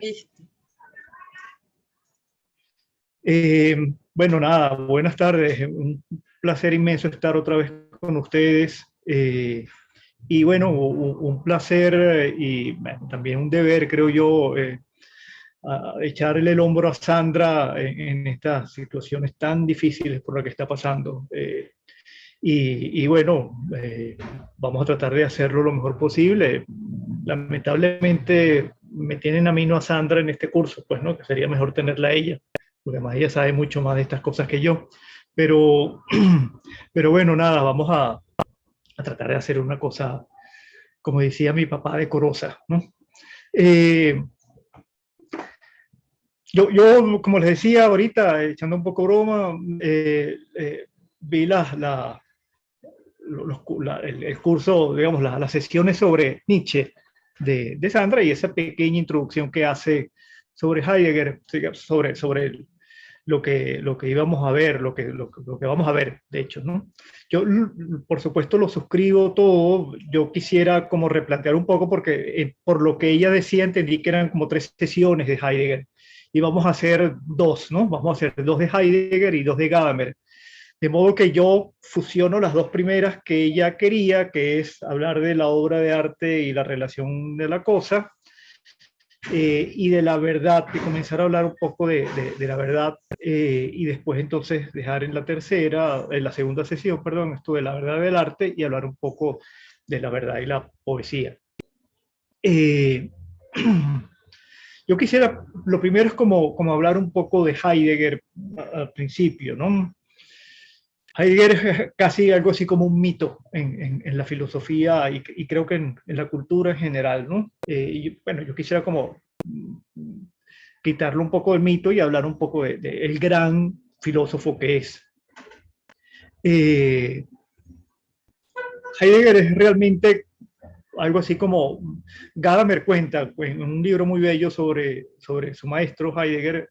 Listo. Eh, bueno, nada, buenas tardes. Un placer inmenso estar otra vez con ustedes. Y bueno, un placer y bueno, también un deber, creo yo, a echarle el hombro a Sandra en estas situaciones tan difíciles por las que está pasando. Y bueno, vamos a tratar de hacerlo lo mejor posible. Lamentablemente me tienen a mí, no a Sandra, en este curso, pues no, que sería mejor tenerla a ella, porque además ella sabe mucho más de estas cosas que yo. Pero, pero bueno, nada, vamos a tratar de hacer una cosa, como decía mi papá, decorosa, ¿no? Eh, como les decía ahorita, echando un poco broma, vi el curso, digamos, las sesiones sobre Nietzsche de Sandra y esa pequeña introducción que hace sobre Heidegger, sobre lo que íbamos a ver, lo que vamos a ver, de hecho, ¿no? Yo, por supuesto, lo suscribo todo. Yo quisiera como replantear un poco, porque por lo que ella decía, entendí que eran como tres sesiones de Heidegger. Y vamos a hacer dos, ¿no? Vamos a hacer dos de Heidegger y dos de Gadamer. De modo que yo fusiono las dos primeras que ella quería, que es hablar de la obra de arte y la relación de la cosa, y de la verdad, y comenzar a hablar un poco de la verdad, y después entonces dejar en la segunda sesión, perdón, esto de la verdad del arte y hablar un poco de la verdad y la poesía. Eh, yo quisiera, lo primero es como hablar un poco de Heidegger al principio, ¿no? Heidegger es casi algo así como un mito en la filosofía y creo que en la cultura en general, ¿no? Y bueno, yo quisiera como quitarle un poco del mito y hablar un poco de el gran filósofo que es. Eh, Heidegger es realmente algo así como Gadamer cuenta en un libro muy bello sobre su maestro Heidegger.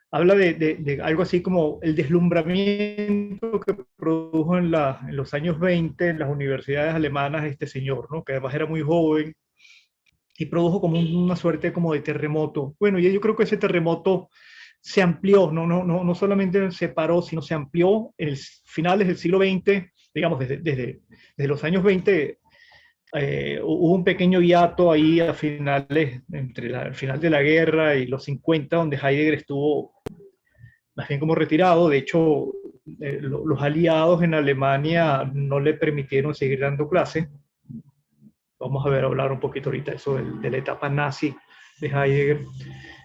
Habla de algo así como el deslumbramiento que produjo en los años 20 en las universidades alemanas este señor, ¿no? Que además era muy joven y produjo como una suerte como de terremoto. Bueno, y yo creo que ese terremoto se amplió, no solamente se paró, sino se amplió en finales del siglo XX, digamos, desde los años 20. Hubo un pequeño hiato ahí a finales, el final de la guerra y los 50, donde Heidegger estuvo más bien como retirado. De hecho, los aliados en Alemania no le permitieron seguir dando clases. Vamos a ver, hablar un poquito ahorita eso de la etapa nazi de Heidegger.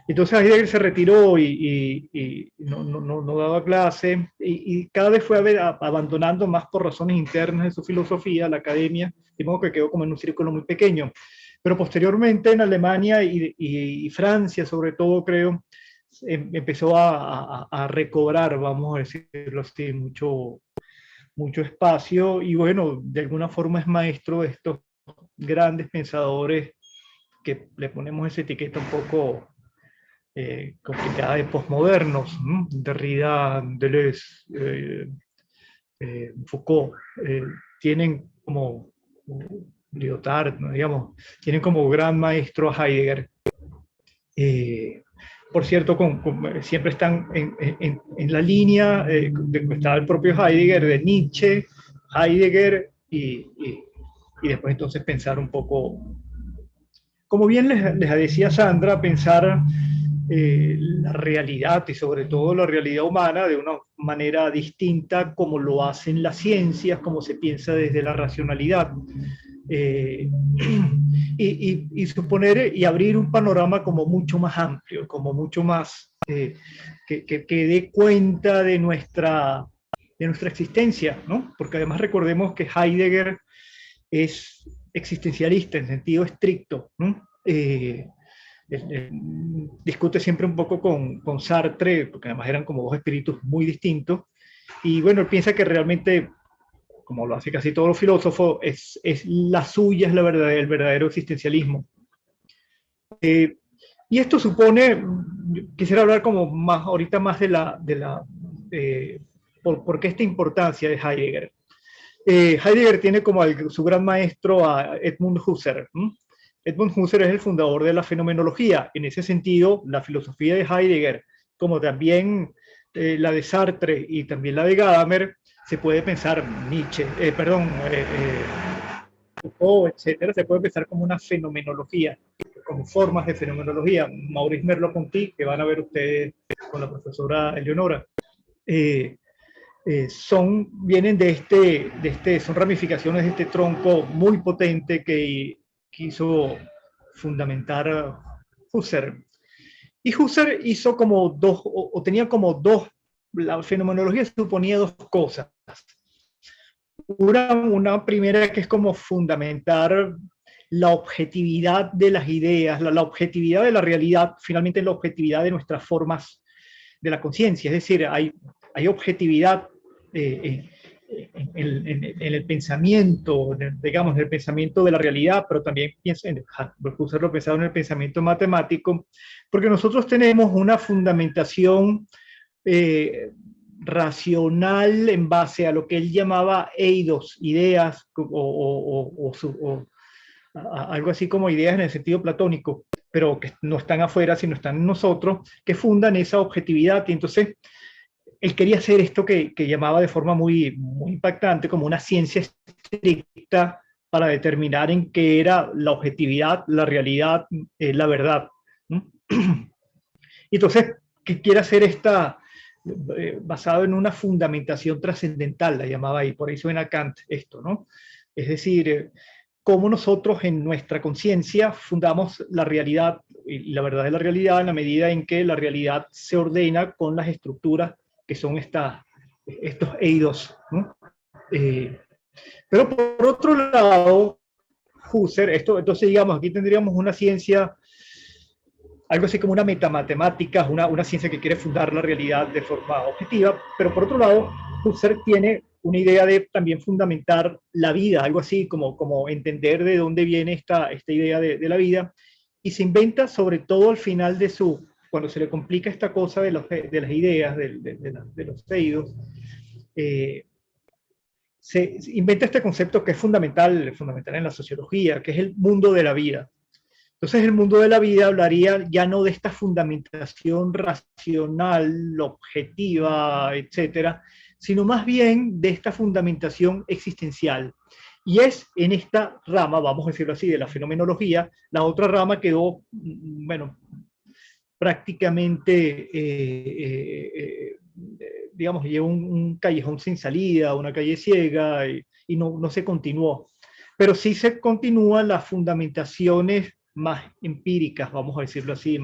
Entonces Heidegger se retiró y no daba clase, y cada vez fue abandonando más por razones internas de su filosofía, la academia, de modo que quedó como en un círculo muy pequeño. Pero posteriormente en Alemania y Francia, sobre todo, creo, empezó a recobrar, vamos a decirlo así, mucho espacio, y bueno, de alguna forma es maestro de estos grandes pensadores que le ponemos esa etiqueta un poco complicada de posmodernos, ¿no? Derrida, Deleuze, Foucault, tienen como Lyotard, ¿no? Digamos, tienen como gran maestro a Heidegger. Por cierto, siempre están en la línea de estaba el propio Heidegger, de Nietzsche, Heidegger, y después entonces pensar un poco, como bien les decía Sandra, pensar la realidad y sobre todo la realidad humana de una manera distinta como lo hacen las ciencias, como se piensa desde la racionalidad. Eh, y suponer y abrir un panorama como mucho más amplio, como mucho más que dé cuenta de nuestra existencia, ¿no? Porque además recordemos que Heidegger es existencialista en sentido estricto, ¿no? Discute siempre un poco con Sartre, porque además eran como dos espíritus muy distintos, y bueno, él piensa que realmente, como lo hace casi todo filósofo, es la suya, es el verdadero existencialismo. Y esto supone, quisiera hablar como más, ahorita más por qué esta importancia de Heidegger. Heidegger tiene como su gran maestro a Edmund Husserl, Edmund Husserl es el fundador de la fenomenología. En ese sentido, la filosofía de Heidegger, como también la de Sartre y también la de Gadamer, se puede pensar Nietzsche, Foucault, etcétera, se puede pensar como una fenomenología, como formas de fenomenología. Maurice Merleau-Ponty, que van a ver ustedes con la profesora Eleonora, eh, vienen son ramificaciones de este tronco muy potente que quiso fundamentar Husserl. Y Husserl hizo como dos, o tenía como dos, la fenomenología suponía dos cosas. Una primera que es como fundamentar la objetividad de las ideas, la objetividad de la realidad, finalmente la objetividad de nuestras formas de la conciencia. Es decir, hay objetividad en el pensamiento, digamos, en el pensamiento de la realidad, pero también Husserl lo pensaba en el pensamiento matemático, porque nosotros tenemos una fundamentación racional en base a lo que él llamaba eidos, ideas, algo así como ideas en el sentido platónico, pero que no están afuera, sino están en nosotros, que fundan esa objetividad. Y entonces él quería hacer esto que llamaba de forma muy impactante como una ciencia estricta para determinar en qué era la objetividad, la realidad, la verdad. ¿No? Y entonces, ¿qué quiere hacer esta? Basado en una fundamentación trascendental, la llamaba ahí, por ahí suena Kant esto, ¿no? Es decir, cómo nosotros en nuestra conciencia fundamos la realidad y la verdad de la realidad en la medida en que la realidad se ordena con las estructuras que son estos eidos, ¿no? Pero por otro lado, Husserl, entonces digamos, aquí tendríamos una ciencia, algo así como una metamatemática, una ciencia que quiere fundar la realidad de forma objetiva, pero por otro lado, Husserl tiene una idea de también fundamentar la vida, algo así como entender de dónde viene esta idea de la vida, y se inventa sobre todo al final cuando se le complica esta cosa de las ideas, de los seidos, se inventa este concepto que es fundamental en la sociología, que es el mundo de la vida. Entonces el mundo de la vida hablaría ya no de esta fundamentación racional, objetiva, etcétera, sino más bien de esta fundamentación existencial. Y es en esta rama, vamos a decirlo así, de la fenomenología, la otra rama quedó, bueno, prácticamente, digamos, lleva un callejón sin salida, una calle ciega, y no se continuó. Pero sí se continúan las fundamentaciones más empíricas, vamos a decirlo así,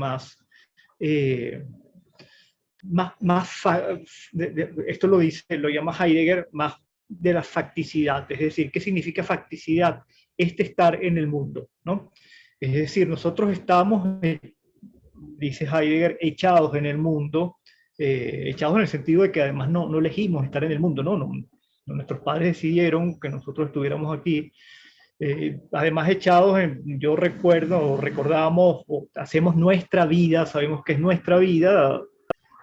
esto lo llama Heidegger, más de la facticidad. Es decir, ¿qué significa facticidad? Estar en el mundo, ¿no? Es decir, nosotros estamos, dice Heidegger, echados en el mundo, echados en el sentido de que además no elegimos estar en el mundo, no, nuestros padres decidieron que nosotros estuviéramos aquí. Además echados yo recuerdo, o recordamos, o hacemos nuestra vida, sabemos que es nuestra vida,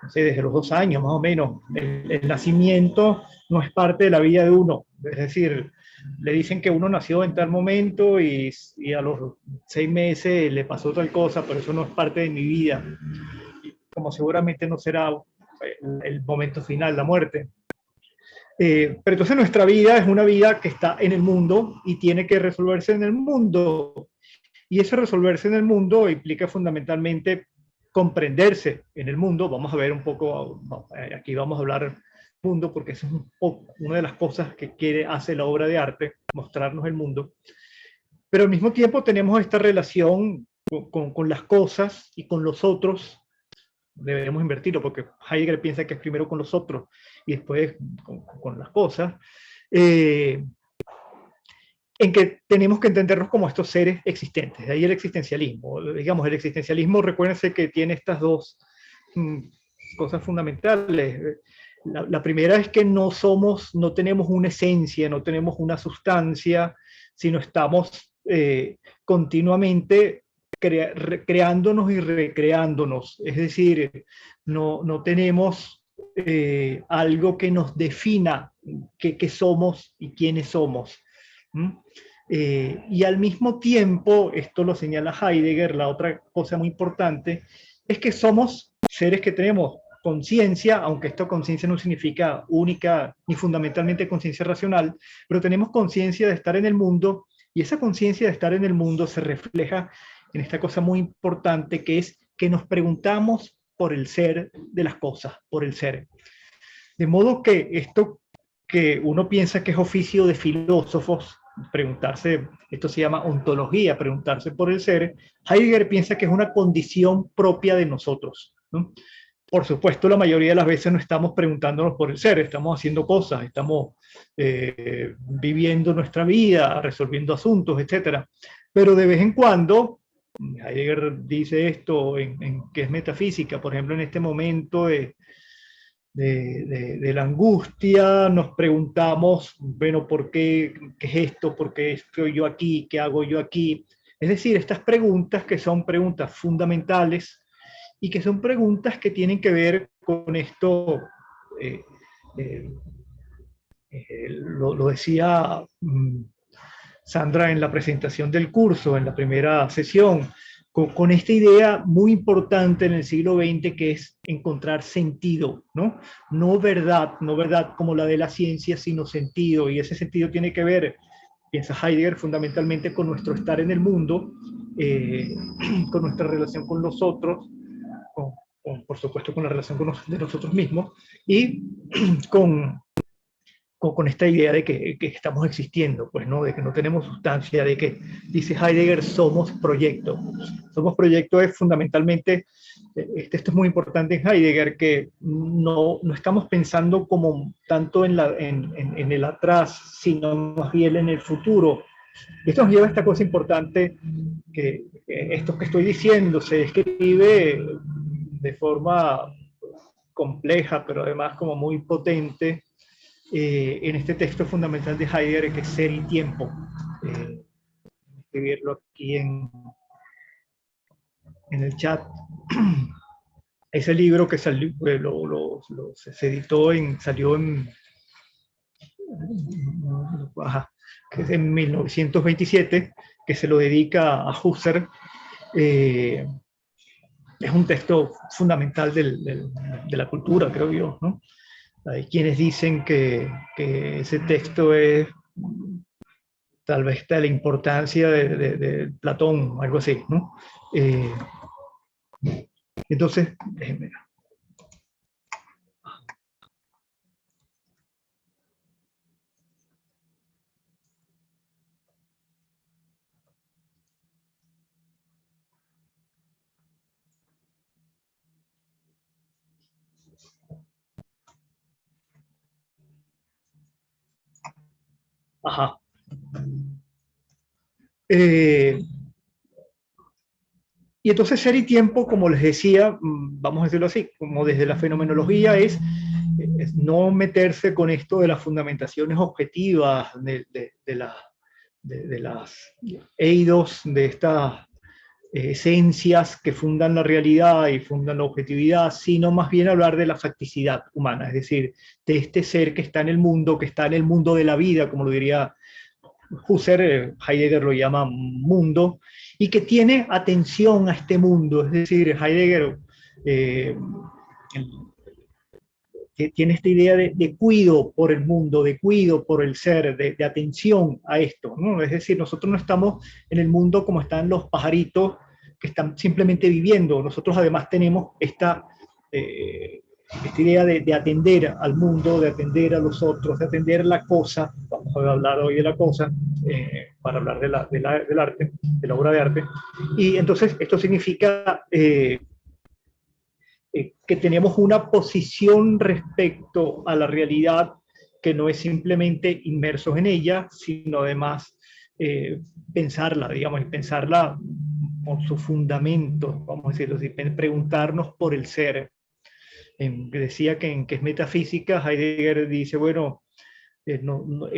no sé, desde los 2 años más o menos. El nacimiento no es parte de la vida de uno, es decir, le dicen que uno nació en tal momento y a los 6 meses le pasó tal cosa, pero eso no es parte de mi vida, como seguramente no será el momento final, la muerte. Pero entonces nuestra vida es una vida que está en el mundo y tiene que resolverse en el mundo. Y ese resolverse en el mundo implica fundamentalmente comprenderse en el mundo. Vamos a ver un poco, aquí vamos a hablar mundo, porque eso es una de las cosas que hace la obra de arte, mostrarnos el mundo. Pero al mismo tiempo tenemos esta relación con las cosas y con los otros. Debemos invertirlo, porque Heidegger piensa que es primero con los otros y después con las cosas, en que tenemos que entendernos como estos seres existentes. De ahí el existencialismo. Digamos, el existencialismo, recuérdense que tiene estas dos cosas fundamentales. La primera es que no tenemos una esencia, no tenemos una sustancia, sino estamos continuamente creándonos y recreándonos. Es decir, no tenemos algo que nos defina qué somos y quiénes somos. Y al mismo tiempo, esto lo señala Heidegger, la otra cosa muy importante, es que somos seres que tenemos conciencia, aunque esta conciencia no significa única ni fundamentalmente conciencia racional, pero tenemos conciencia de estar en el mundo, y esa conciencia de estar en el mundo se refleja en esta cosa muy importante que es que nos preguntamos por el ser de las cosas, por el ser. De modo que esto que uno piensa que es oficio de filósofos, preguntarse, esto se llama ontología, preguntarse por el ser, Heidegger piensa que es una condición propia de nosotros, ¿no? Por supuesto, la mayoría de las veces no estamos preguntándonos por el ser, estamos haciendo cosas, estamos viviendo nuestra vida, resolviendo asuntos, etcétera. Pero de vez en cuando, Heidegger dice esto en que es metafísica, por ejemplo, en este momento de la angustia, nos preguntamos, bueno, ¿por qué? ¿Qué es esto? ¿Por qué estoy yo aquí? ¿Qué hago yo aquí? Es decir, estas preguntas que son preguntas fundamentales y que son preguntas que tienen que ver con esto, eh, eh, lo decía Sandra en la presentación del curso, en la primera sesión, con esta idea muy importante en el siglo XX que es encontrar sentido, ¿no? No verdad, no verdad como la de la ciencia, sino sentido, y ese sentido tiene que ver, piensa Heidegger, fundamentalmente con nuestro estar en el mundo, eh, con nuestra relación con los otros, por supuesto con la relación de nosotros mismos, y con esta idea de que estamos existiendo, pues, ¿no? De que no tenemos sustancia, de que, dice Heidegger, somos proyecto. Somos proyecto es fundamentalmente, esto es muy importante en Heidegger, que no estamos pensando como tanto en el atrás, sino más bien en el futuro. Esto nos lleva a esta cosa importante, que esto que estoy diciendo se escribe de forma compleja, pero además como muy potente, en este texto fundamental de Heidegger, que es Ser y Tiempo. Escribirlo aquí en el chat. Ese libro que salió, se editó salió que es en 1927, que se lo dedica a Husserl. Eh, es un texto fundamental de la cultura, creo yo, ¿no? Hay quienes dicen que ese texto es tal vez de la importancia de Platón, algo así, ¿no? Eh, entonces, déjenme. Ajá. Eh, y entonces ser y tiempo, como les decía, vamos a decirlo así, como desde la fenomenología es no meterse con esto de las fundamentaciones objetivas, de las eidos, de estas esencias que fundan la realidad y fundan la objetividad, sino más bien hablar de la facticidad humana, es decir, de este ser que está en el mundo, que está en el mundo de la vida, como lo diría Husserl, Heidegger lo llama mundo, y que tiene atención a este mundo, es decir, Heidegger eh, tiene esta idea de cuido por el mundo, de cuido por el ser, de atención a esto, ¿no? Es decir, nosotros no estamos en el mundo como están los pajaritos que están simplemente viviendo, nosotros además tenemos esta idea de atender al mundo, de atender a los otros, de atender la cosa, vamos a hablar hoy de la cosa, para hablar del arte, de la obra de arte, y entonces esto significa que tenemos una posición respecto a la realidad que no es simplemente inmersos en ella, sino además pensarla, digamos, y pensarla por su fundamento, vamos a decirlo así, preguntarnos por el ser. Decía que es metafísica, Heidegger dice, bueno,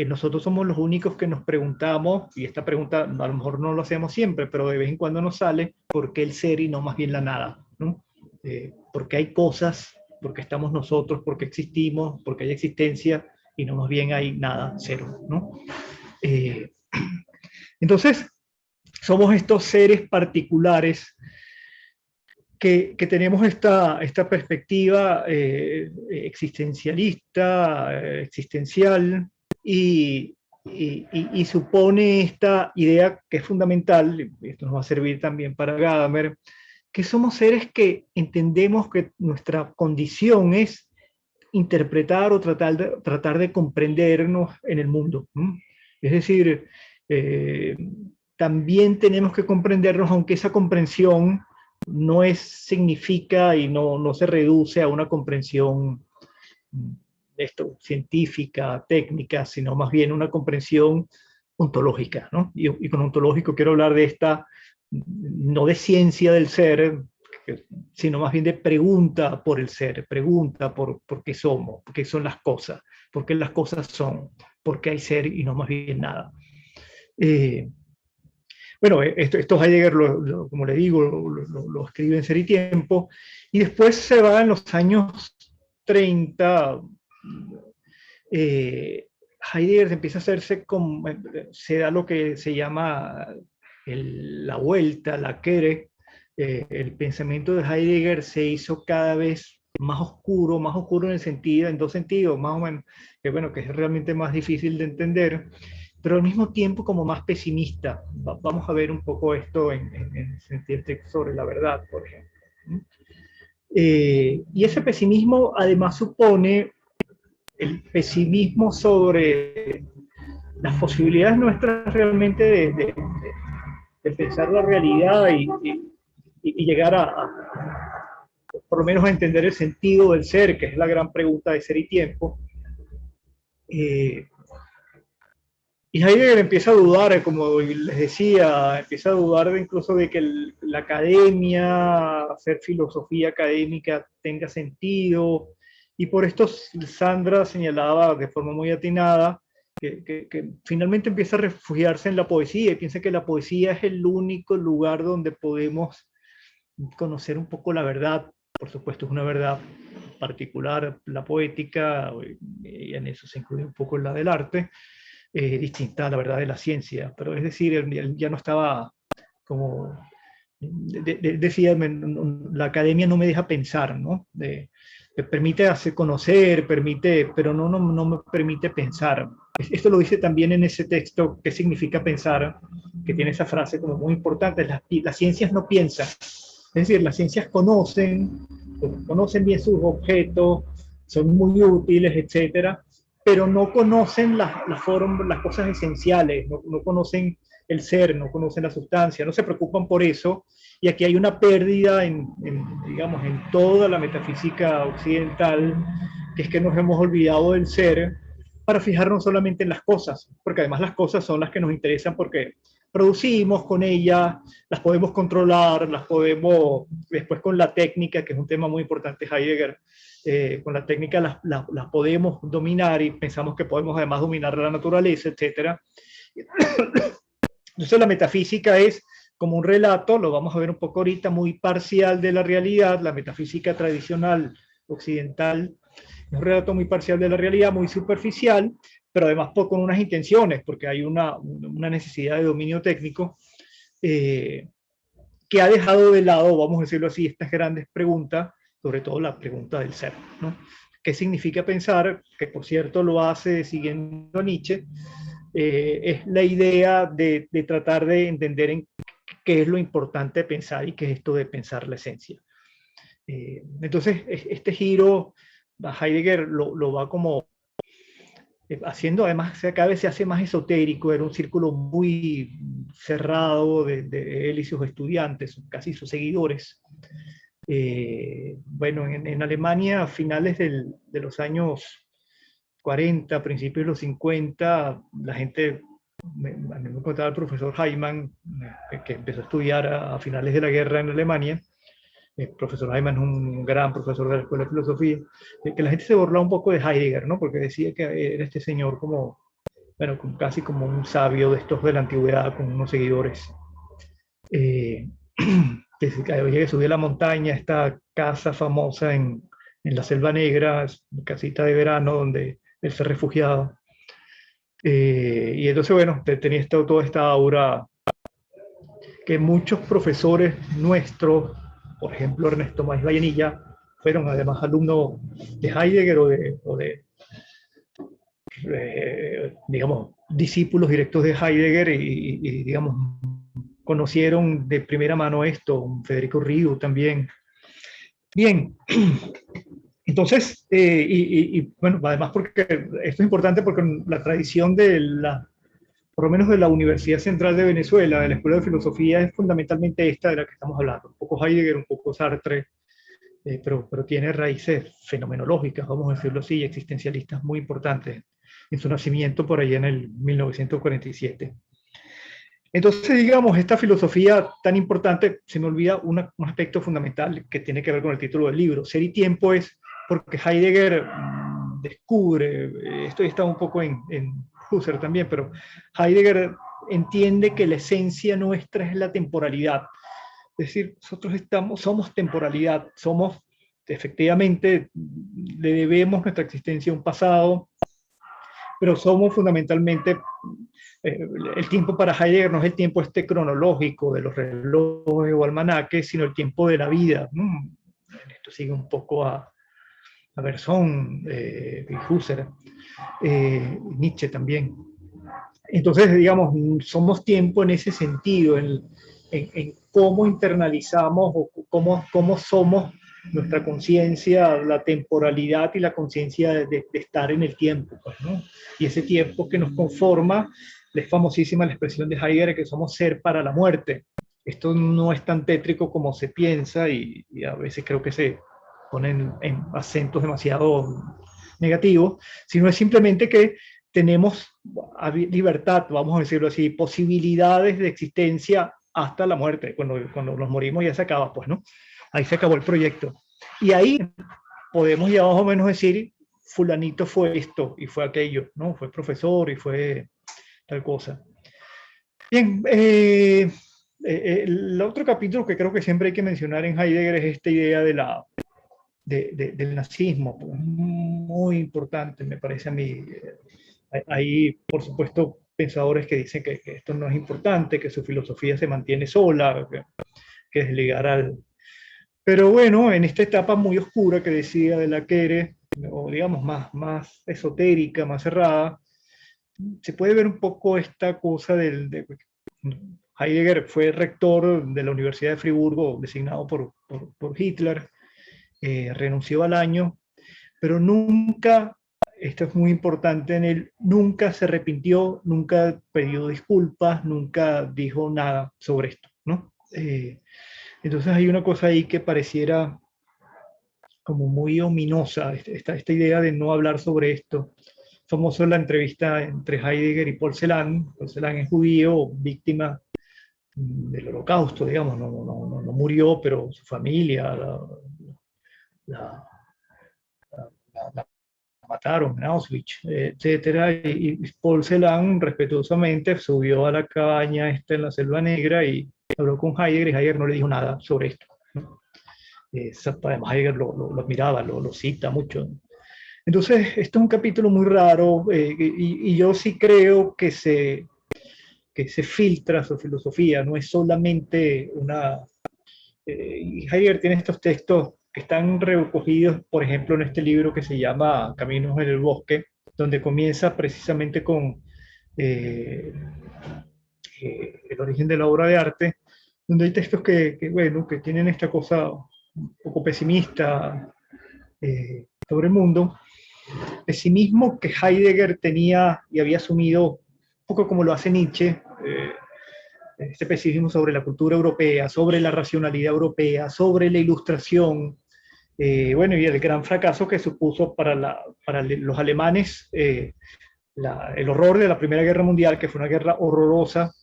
nosotros somos los únicos que nos preguntamos, y esta pregunta a lo mejor no lo hacemos siempre, pero de vez en cuando nos sale, ¿por qué el ser y no más bien la nada? ¿No? Porque hay cosas, porque estamos nosotros, porque existimos, porque hay existencia, y no más bien hay nada, cero, ¿no? Eh, Entonces, somos estos seres particulares que tenemos esta perspectiva existencialista, existencial, y supone esta idea que es fundamental, y esto nos va a servir también para Gadamer, que somos seres que entendemos que nuestra condición es interpretar o tratar de comprendernos en el mundo. ¿No? Es decir, eh, también tenemos que comprendernos, aunque esa comprensión no significa y no se reduce a una comprensión científica, técnica, sino más bien una comprensión ontológica. ¿No? Y con ontológico quiero hablar de esta, no de ciencia del ser, sino más bien de pregunta por el ser, pregunta por qué somos, por qué son las cosas, por qué las cosas son, por qué hay ser y no más bien nada. Bueno, esto Heidegger, como le digo, lo escribe en Ser y Tiempo, y después se va en los años 30, Heidegger empieza a hacerse como, se da lo que se llama la vuelta, la Kere, el pensamiento de Heidegger se hizo cada vez más oscuro en el sentido, en dos sentidos, más o menos, que bueno, que es realmente más difícil de entender, pero al mismo tiempo como más pesimista. Vamos a ver un poco esto en el sentido sobre la verdad, por ejemplo. Y ese pesimismo además supone el pesimismo sobre las posibilidades nuestras realmente de pensar la realidad y llegar por lo menos a entender el sentido del ser, que es la gran pregunta de Ser y Tiempo. Y Heidegger empieza a dudar, como les decía, empieza a dudar incluso de que la academia, hacer filosofía académica tenga sentido, y por esto Sandra señalaba de forma muy atinada que finalmente empieza a refugiarse en la poesía y piensa que la poesía es el único lugar donde podemos conocer un poco la verdad. Por supuesto, es una verdad particular, la poética, y en eso se incluye un poco la del arte, distinta a la verdad de la ciencia. Pero es decir, él ya no estaba como decía, la academia no me deja pensar, ¿no? Me permite hacer conocer, pero no me permite pensar. Esto lo dice también en ese texto, ¿qué significa pensar? Que tiene esa frase como muy importante, las ciencias no piensan. Es decir, las ciencias conocen bien sus objetos, son muy útiles, etcétera, pero no conocen las cosas esenciales, no conocen el ser, no conocen la sustancia, no se preocupan por eso, y aquí hay una pérdida digamos, en toda la metafísica occidental, que es que nos hemos olvidado del ser para fijarnos solamente en las cosas, porque además las cosas son las que nos interesan porque producimos con ellas, las podemos controlar, las podemos, después con la técnica, que es un tema muy importante Heidegger, con la técnica las podemos dominar y pensamos que podemos además dominar la naturaleza, etc. Entonces la metafísica es como un relato, lo vamos a ver un poco ahorita, muy parcial de la realidad. La metafísica tradicional occidental es un relato muy parcial de la realidad, muy superficial, pero además con unas intenciones, porque hay una necesidad de dominio técnico que ha dejado de lado, vamos a decirlo así, estas grandes preguntas, sobre todo la pregunta del ser, ¿no? ¿Qué significa pensar? Que por cierto lo hace siguiendo a Nietzsche, es la idea de tratar de entender qué es lo importante de pensar y qué es esto de pensar la esencia. Entonces, este giro, Heidegger lo va como haciendo, además cada vez se hace más esotérico, era un círculo muy cerrado de él y sus estudiantes, casi sus seguidores. Bueno, en Alemania a finales de los años 40, principios de los 50, la gente, a mí me contaba el profesor Heimann, que empezó a estudiar a finales de la guerra en Alemania. El profesor Heimann es un gran profesor de la Escuela de Filosofía, que la gente se burlaba un poco de Heidegger, ¿no? Porque decía que era este señor como, bueno, casi como un sabio de estos de la antigüedad, con unos seguidores. Que había que subir a la montaña, esta casa famosa en la Selva Negra, casita de verano donde él se refugiaba. Y entonces, bueno, tenía toda esta aura que muchos profesores nuestros, por ejemplo Ernesto Máiz Vallenilla, fueron además alumnos de Heidegger digamos, discípulos directos de Heidegger digamos, conocieron de primera mano esto, Federico Riu también. Bien, entonces, bueno, además porque esto es importante porque la tradición por lo menos de la Universidad Central de Venezuela, de la Escuela de Filosofía, es fundamentalmente esta de la que estamos hablando, un poco Heidegger, un poco Sartre, pero tiene raíces fenomenológicas, vamos a decirlo así, existencialistas muy importantes en su nacimiento por ahí en el 1947. Entonces, digamos, esta filosofía tan importante, se me olvida un aspecto fundamental que tiene que ver con el título del libro. Ser y tiempo es porque Heidegger descubre, esto está un poco en Husserl también, pero Heidegger entiende que la esencia nuestra es la temporalidad. Es decir, nosotros somos temporalidad, somos, efectivamente, le debemos nuestra existencia a un pasado, pero somos fundamentalmente, el tiempo para Heidegger no es el tiempo cronológico de los relojes o almanaques, sino el tiempo de la vida. Esto sigue un poco a Bergson y Husserl, Nietzsche también. Entonces, digamos, somos tiempo en ese sentido, en cómo internalizamos o cómo somos nuestra conciencia, la temporalidad y la conciencia de estar en el tiempo, pues, ¿no? Y ese tiempo que nos conforma, es famosísima la expresión de Heidegger que somos ser para la muerte. Esto no es tan tétrico como se piensa y a veces creo que se ponen en acentos demasiado negativos, sino es simplemente que tenemos libertad, vamos a decirlo así, posibilidades de existencia hasta la muerte. Cuando nos morimos ya se acaba, pues, ¿no? Ahí se acabó el proyecto. Y ahí podemos ya más o menos decir, fulanito fue esto y fue aquello, ¿no? Fue profesor y fue tal cosa. Bien, el otro capítulo que creo que siempre hay que mencionar en Heidegger es esta idea del nazismo, pues, muy importante, me parece a mí. Hay, por supuesto, pensadores que dicen que esto no es importante, que su filosofía se mantiene sola, que es ligar al... Pero bueno, en esta etapa muy oscura que decía de la Quere, o digamos más esotérica, más cerrada, se puede ver un poco esta cosa Heidegger fue rector de la Universidad de Friburgo, designado por Hitler, renunció al año, pero nunca, esto es muy importante en él, nunca se arrepintió, nunca pidió disculpas, nunca dijo nada sobre esto, ¿no? Entonces hay una cosa ahí que pareciera como muy ominosa, esta idea de no hablar sobre esto. Famoso la entrevista entre Heidegger y Paul Celan. Paul Celan es judío, víctima del holocausto, digamos, no murió, pero su familia la, la mataron en Auschwitz, etcétera, y Paul Celan respetuosamente subió a la cabaña en la Selva Negra y habló con Heidegger, y Heidegger no le dijo nada sobre esto, ¿no? Además Heidegger lo admiraba, lo cita mucho. Entonces, esto es un capítulo muy raro, y yo sí creo que se filtra su filosofía, no es solamente una... y Heidegger tiene estos textos que están recogidos, por ejemplo, en este libro que se llama Caminos en el Bosque, donde comienza precisamente con el origen de la obra de arte, donde hay textos bueno, que tienen esta cosa un poco pesimista sobre el mundo, pesimismo que Heidegger tenía y había asumido, un poco como lo hace Nietzsche, este pesimismo sobre la cultura europea, sobre la racionalidad europea, sobre la ilustración, bueno, y el gran fracaso que supuso para los alemanes el horror de la Primera Guerra Mundial, que fue una guerra horrorosa.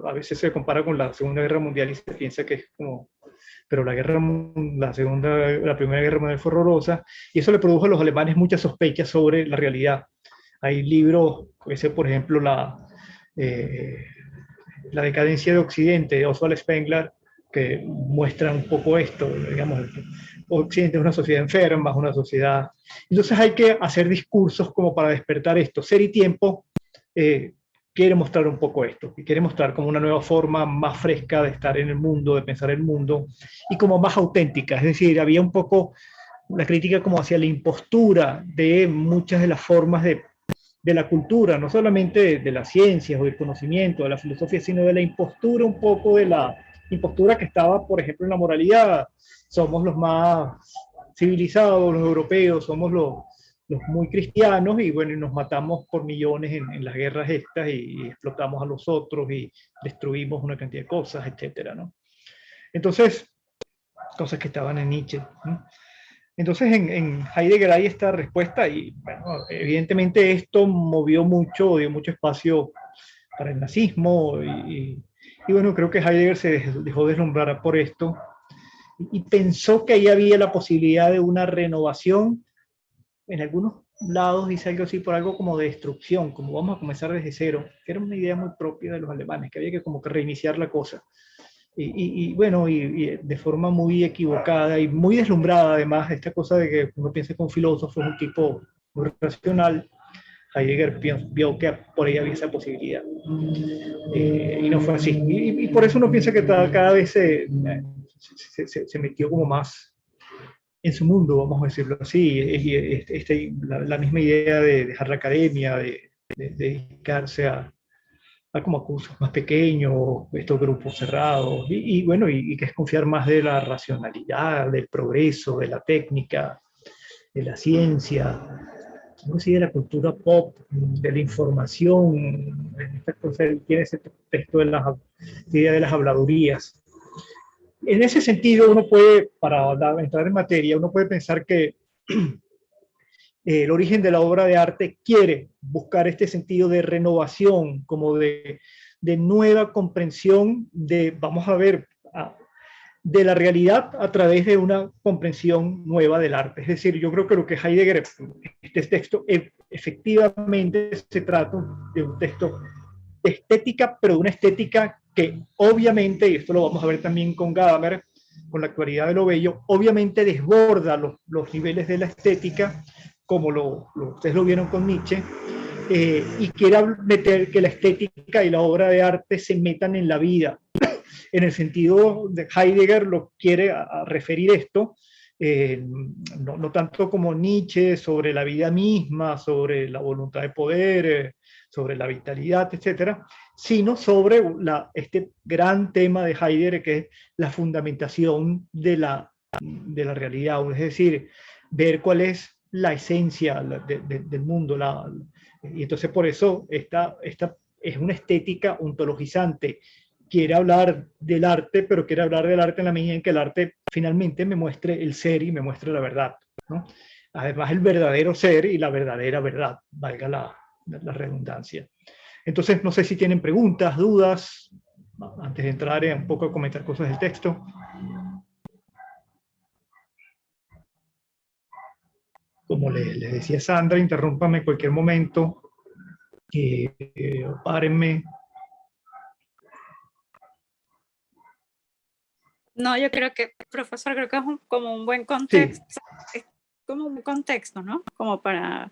A veces se compara con la Segunda Guerra Mundial y se piensa que es como... Pero la Primera Guerra Mundial fue horrorosa, y eso le produjo a los alemanes muchas sospechas sobre la realidad. Hay libros, por ejemplo, la decadencia de Occidente, de Oswald Spengler, que muestran un poco esto, digamos, Occidente es una sociedad enferma, es una sociedad... Entonces hay que hacer discursos como para despertar esto. Ser y tiempo quiere mostrar un poco esto, y quiere mostrar como una nueva forma más fresca de estar en el mundo, de pensar el mundo, y como más auténtica. Es decir, había un poco una crítica como hacia la impostura de muchas de las formas de la cultura, no solamente de las ciencias o del conocimiento, de la filosofía, sino de la impostura, un poco de la impostura que estaba, por ejemplo, en la moralidad. Somos los más civilizados, los europeos, somos los muy cristianos, y bueno, y nos matamos por millones en las guerras estas, y explotamos a los otros y destruimos una cantidad de cosas, etcétera, ¿no? Entonces, cosas que estaban en Nietzsche, ¿no? Entonces en Heidegger hay esta respuesta, y bueno, evidentemente esto movió mucho, dio mucho espacio para el nazismo, y bueno, creo que Heidegger se dejó deslumbrar por esto, y pensó que ahí había la posibilidad de una renovación. En algunos lados dice algo así, por algo como de destrucción, como vamos a comenzar desde cero, que era una idea muy propia de los alemanes, que había que como que reiniciar la cosa. Bueno, y de forma muy equivocada y muy deslumbrada, además, esta cosa de que uno piensa que un filósofo es un tipo muy racional. Heidegger vio que por ahí había esa posibilidad, y no fue así, y por eso uno piensa que cada vez se metió como más en su mundo, vamos a decirlo así. La misma idea de dejar la academia, de dedicarse a como a cursos más pequeños, estos grupos cerrados, bueno, y que es confiar más de la racionalidad, del progreso, de la técnica, de la ciencia, no sé, de la cultura pop, de la información. Esta cosa, tiene ese texto de la idea de las habladurías. En ese sentido, uno puede, para entrar en materia, uno puede pensar que el origen de la obra de arte quiere buscar este sentido de renovación, como de nueva comprensión vamos a ver, de la realidad a través de una comprensión nueva del arte. Es decir, yo creo que lo que Heidegger, este texto, efectivamente se trata de un texto de estética, pero de una estética que obviamente, y esto lo vamos a ver también con Gadamer, con la actualidad de lo bello, obviamente desborda los niveles de la estética, como ustedes lo vieron con Nietzsche, y quiere meter que la estética y la obra de arte se metan en la vida. En el sentido de Heidegger lo quiere a referir esto, no tanto como Nietzsche, sobre la vida misma, sobre la voluntad de poder, sobre la vitalidad, etcétera, sino sobre este gran tema de Heidegger, que es la fundamentación de la realidad, es decir, ver cuál es la esencia del mundo. Y entonces por eso esta es una estética ontologizante. Quiere hablar del arte, pero quiere hablar del arte en la medida en que el arte finalmente me muestre el ser y me muestre la verdad, ¿no? Además, el verdadero ser y la verdadera verdad, valga la redundancia. Entonces, no sé si tienen preguntas, dudas, antes de entrar un poco a comentar cosas del texto. Como les decía Sandra, interrúmpame en cualquier momento, párenme. No, yo creo que, profesor, creo que es como un buen contexto, sí. Es como un contexto, ¿no? Como para,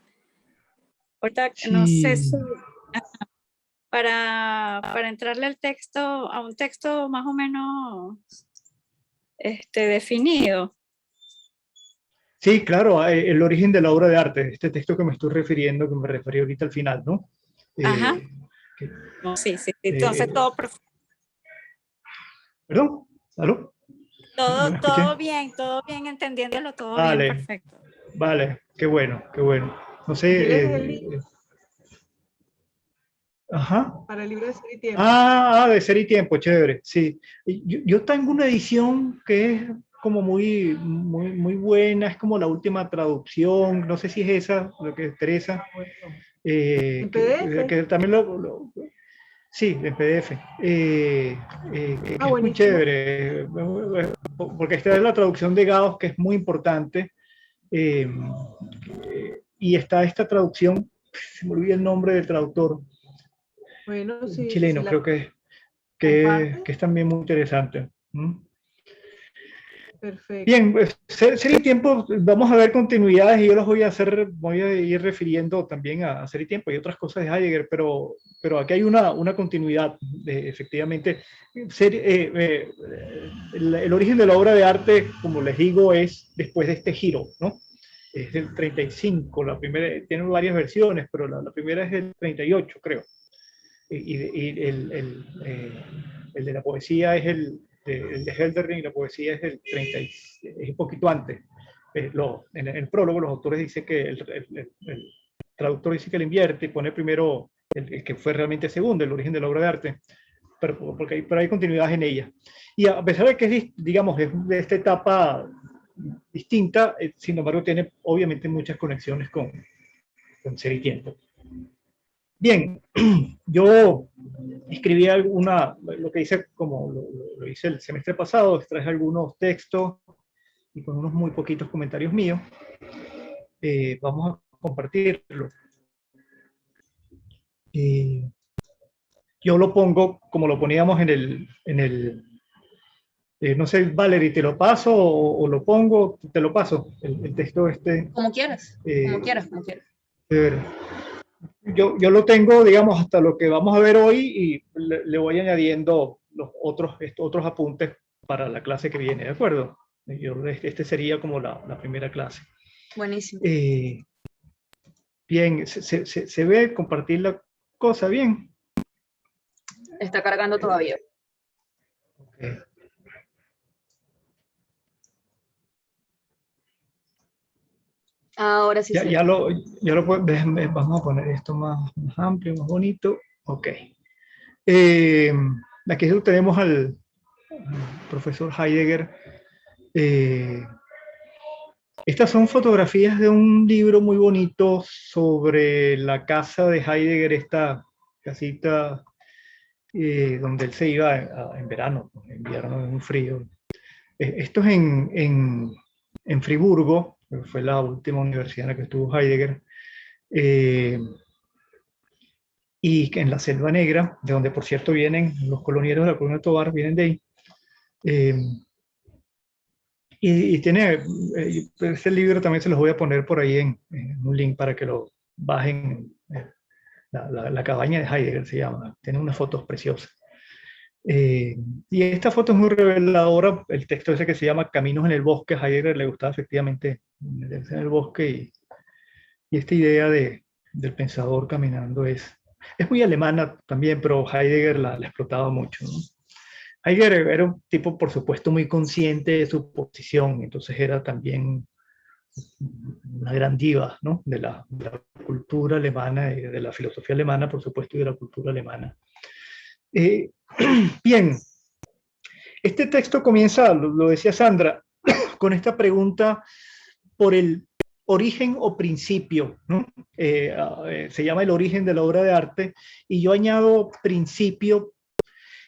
ahorita, sí. No sé si, para entrarle al texto, a un texto más o menos definido. Sí, claro, el origen de la obra de arte, este texto que me estoy refiriendo, que me referí ahorita al final, ¿no? Ajá. No, sí, entonces todo... ¿Perdón? ¿Aló? Todo bien, entendiéndolo, todo bien, perfecto. Vale, qué bueno, qué bueno. No sé... Ajá. Para el libro de Ser y Tiempo. De Ser y Tiempo, chévere, sí. Yo tengo una edición que es como muy buena, es como la última traducción, no sé si es esa, lo que Teresa. ¿En PDF? Que también sí, en PDF. Que es muy chévere, porque esta es la traducción de Gauss, que es muy importante, y está esta traducción, se me olvida el nombre del traductor, bueno, sí, chileno, sí, creo que es también muy interesante. Perfecto. Bien, pues, Ser y Tiempo, vamos a ver continuidades y yo los voy a ir refiriendo también a Ser y Tiempo y otras cosas de Heidegger, pero aquí hay una continuidad, efectivamente. El origen de la obra de arte, como les digo, es después de este giro, ¿no? Es del 35, la primera, tiene varias versiones, pero la primera es del 38, creo. Y el de la poesía es el de Hölderlin, y la poesía es el 30, es un poquito antes. En el prólogo los autores dicen que el traductor dice que le invierte y pone primero el que fue realmente segundo, el origen de la obra de arte, pero hay continuidad en ella. Y a pesar de que es, digamos, es de esta etapa distinta, sin embargo tiene obviamente muchas conexiones con Ser y Tiempo. Bien, yo escribí lo que hice como lo hice el semestre pasado, extraje algunos textos y con unos muy poquitos comentarios míos, vamos a compartirlo. Yo lo pongo como lo poníamos no sé, Valerie, ¿te lo paso o lo pongo? Te lo paso, el texto este. Como quieras, como quieras, como quieras. Yo lo tengo, digamos, hasta lo que vamos a ver hoy y le voy añadiendo los otros apuntes para la clase que viene, ¿de acuerdo? Este sería como la primera clase. Buenísimo. Bien, ¿se ve compartir la cosa bien? Está cargando todavía. Okay. Ahora sí. Ya lo puedo, vamos a poner esto más amplio, más bonito. Ok. Aquí tenemos al profesor Heidegger. Estas son fotografías de un libro muy bonito sobre la casa de Heidegger, esta casita donde él se iba en verano, en invierno, en un frío. Esto es en Friburgo, que fue la última universidad en la que estuvo Heidegger, y en la Selva Negra, de donde por cierto vienen los colonieros de la Colonia Tovar, vienen de ahí. Y tiene, este libro también se los voy a poner por ahí en un link para que lo bajen. La cabaña de Heidegger se llama, tiene unas fotos preciosas. Y esta foto es muy reveladora, el texto ese que se llama Caminos en el Bosque. A Heidegger le gustaba efectivamente meterse en el bosque y esta idea del pensador caminando es muy alemana también, pero Heidegger la explotaba mucho, ¿no? Heidegger era un tipo, por supuesto, muy consciente de su posición, entonces era también una gran diva, ¿no? de la cultura alemana, y de la filosofía alemana, por supuesto, y de la cultura alemana. Bien, este texto comienza, lo decía Sandra, con esta pregunta por el origen o principio, ¿no? Se llama el origen de la obra de arte, y yo añado principio.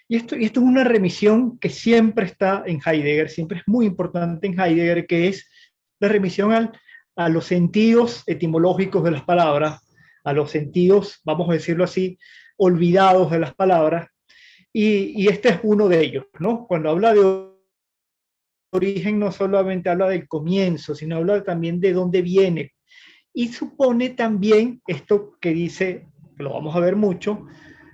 Y esto es una remisión que siempre está en Heidegger, siempre es muy importante en Heidegger, que es la remisión a los sentidos etimológicos de las palabras, a los sentidos, vamos a decirlo así, olvidados de las palabras, y este es uno de ellos, ¿no? Cuando habla de origen no solamente habla del comienzo, sino habla también de dónde viene, y supone también esto que dice, que lo vamos a ver mucho,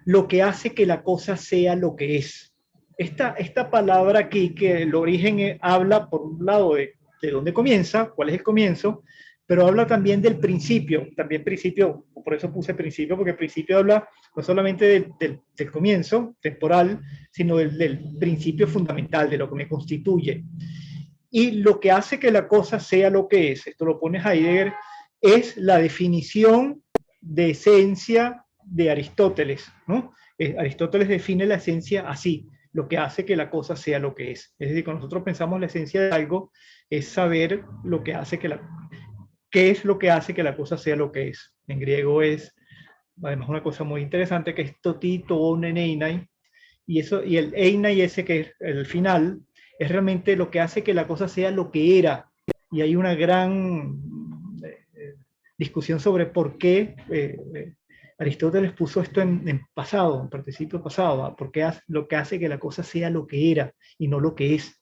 lo que hace que la cosa sea lo que es. Esta palabra aquí, que el origen habla por un lado de dónde comienza, cuál es el comienzo, pero habla también del principio, también principio, por eso puse principio, porque el principio habla no solamente del comienzo temporal, sino del principio fundamental, de lo que me constituye. Y lo que hace que la cosa sea lo que es, esto lo pone Heidegger, es la definición de esencia de Aristóteles, ¿no? Aristóteles define la esencia así, lo que hace que la cosa sea lo que es. Es decir, cuando nosotros pensamos la esencia de algo, es saber lo que hace qué es lo que hace que la cosa sea lo que es. En griego es, además, una cosa muy interesante, que es toti, toon, einai, y el einai ese que es el final, es realmente lo que hace que la cosa sea lo que era. Y hay una gran discusión sobre por qué Aristóteles puso esto en pasado, en participio pasado, porque lo que hace que la cosa sea lo que era y no lo que es.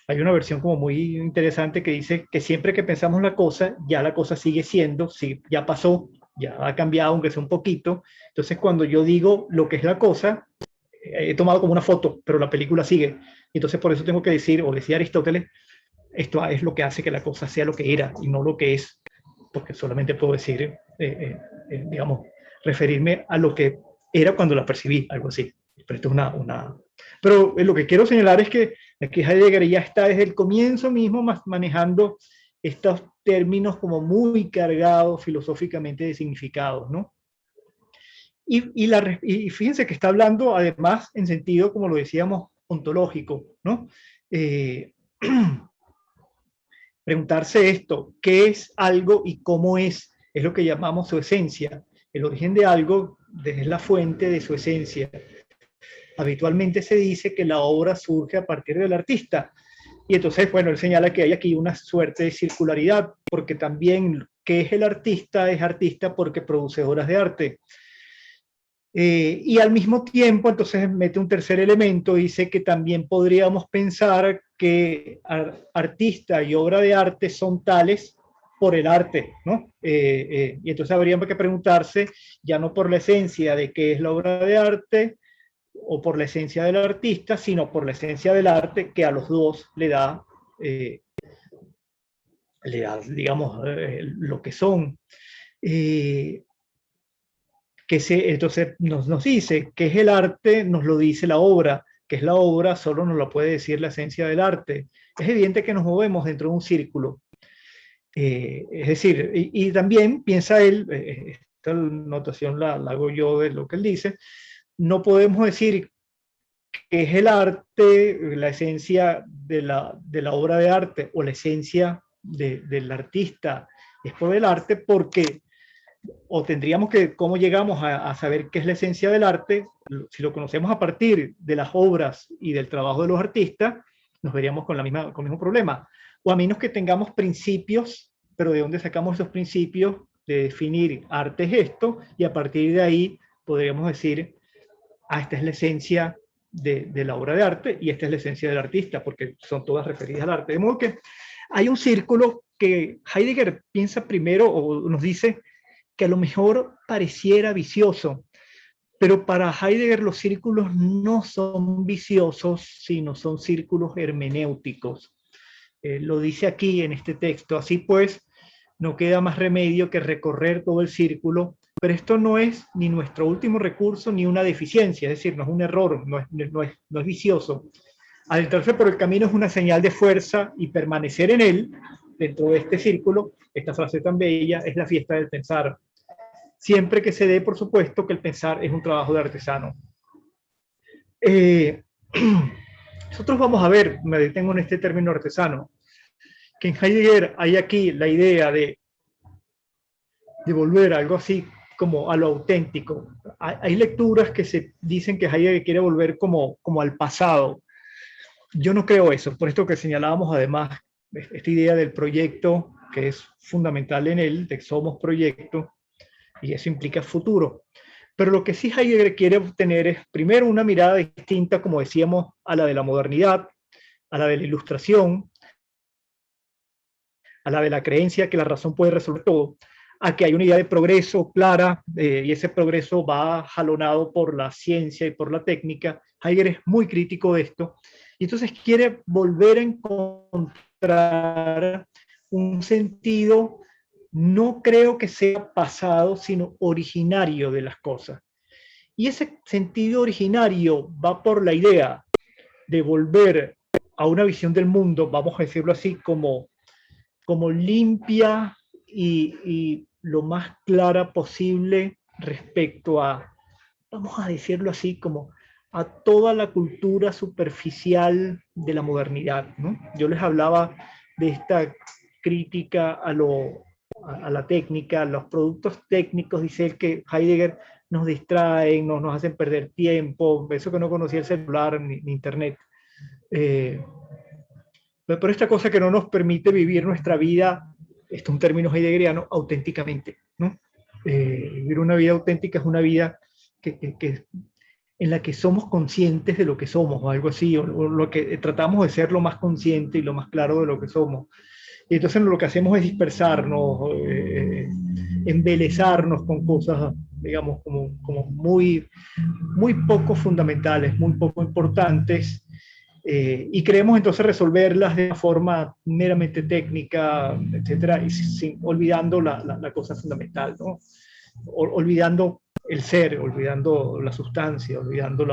hay una versión como muy interesante que dice que siempre que pensamos la cosa, ya la cosa sigue siendo, sí, ya pasó, ya ha cambiado, aunque sea un poquito. Entonces, cuando yo digo lo que es la cosa, he tomado como una foto, pero la película sigue. Entonces, por eso tengo que decir, o decía Aristóteles, esto es lo que hace que la cosa sea lo que era y no lo que es, porque solamente puedo decir, digamos, referirme a lo que era cuando la percibí, algo así. Pero esto es Pero lo que quiero señalar es que aquí Heidegger ya está desde el comienzo mismo manejando estos términos como muy cargados filosóficamente de significados, ¿no? Y fíjense que está hablando además en sentido, como lo decíamos, ontológico, ¿no? Preguntarse esto, ¿qué es algo y cómo es? Es lo que llamamos su esencia. El origen de algo es la fuente de su esencia. Habitualmente se dice que la obra surge a partir del artista. Y entonces, bueno, él señala que hay aquí una suerte de circularidad, porque también, ¿qué es el artista? Es artista porque produce obras de arte. Y al mismo tiempo, entonces mete un tercer elemento, dice que también podríamos pensar que artista y obra de arte son tales por el arte, ¿no? Y entonces habría que preguntarse, ya no por la esencia de qué es la obra de arte, o por la esencia del artista, sino por la esencia del arte que a los dos le da digamos, lo que son. Entonces nos dice qué es el arte, nos lo dice la obra, qué es la obra, solo nos lo puede decir la esencia del arte. Es evidente que nos movemos dentro de un círculo. Es decir, y también piensa él, esta notación la hago yo de lo que él dice, no podemos decir que es el arte, la esencia de la obra de arte o la esencia del artista es por el arte, porque o tendríamos que, ¿cómo llegamos a saber qué es la esencia del arte? Si lo conocemos a partir de las obras y del trabajo de los artistas, nos veríamos con el mismo problema. O a menos que tengamos principios, pero ¿de dónde sacamos esos principios? De definir arte es esto, y a partir de ahí podríamos decir, esta es la esencia de la obra de arte y esta es la esencia del artista, porque son todas referidas al arte. De modo que hay un círculo que Heidegger piensa primero, o nos dice, que a lo mejor pareciera vicioso, pero para Heidegger los círculos no son viciosos, sino son círculos hermenéuticos. Lo dice aquí en este texto. Así pues, no queda más remedio que recorrer todo el círculo, pero esto no es ni nuestro último recurso ni una deficiencia, es decir, no es un error, no es vicioso. Adentrarse por el camino es una señal de fuerza y permanecer en él, dentro de este círculo, esta frase tan bella, es la fiesta del pensar. Siempre que se dé, por supuesto, que el pensar es un trabajo de artesano. Nosotros vamos a ver, me detengo en este término artesano, que en Heidegger hay aquí la idea de volver a algo así como a lo auténtico. Hay lecturas que se dicen que Heidegger quiere volver como al pasado. Yo no creo eso, por esto que señalábamos además, esta idea del proyecto, que es fundamental en él, de somos proyecto, y eso implica futuro. Pero lo que sí Heidegger quiere obtener es, primero, una mirada distinta, como decíamos, a la de la modernidad, a la de la ilustración, a la de la creencia que la razón puede resolver todo, a que hay una idea de progreso clara, y ese progreso va jalonado por la ciencia y por la técnica. Heidegger es muy crítico de esto, y entonces quiere volver a encontrar un sentido, no creo que sea pasado, sino originario de las cosas. Y ese sentido originario va por la idea de volver a una visión del mundo, vamos a decirlo así, como limpia y lo más clara posible respecto a, vamos a decirlo así, como a toda la cultura superficial de la modernidad, ¿no? Yo les hablaba de esta crítica a la técnica, a los productos técnicos, dice él que Heidegger nos distraen, nos hacen perder tiempo, eso que no conocía el celular ni internet. Pero esta cosa que no nos permite vivir nuestra vida, esto es un término heideggeriano, auténticamente, ¿no? Vivir una vida auténtica es una vida que en la que somos conscientes de lo que somos, o algo así, o lo que tratamos de ser lo más consciente y lo más claro de lo que somos. Y entonces lo que hacemos es dispersarnos, embelezarnos con cosas, digamos, como muy, muy poco fundamentales, muy poco importantes, y queremos entonces resolverlas de una forma meramente técnica, etcétera, y olvidando la cosa fundamental, ¿no? Olvidando el ser, olvidando la sustancia, olvidando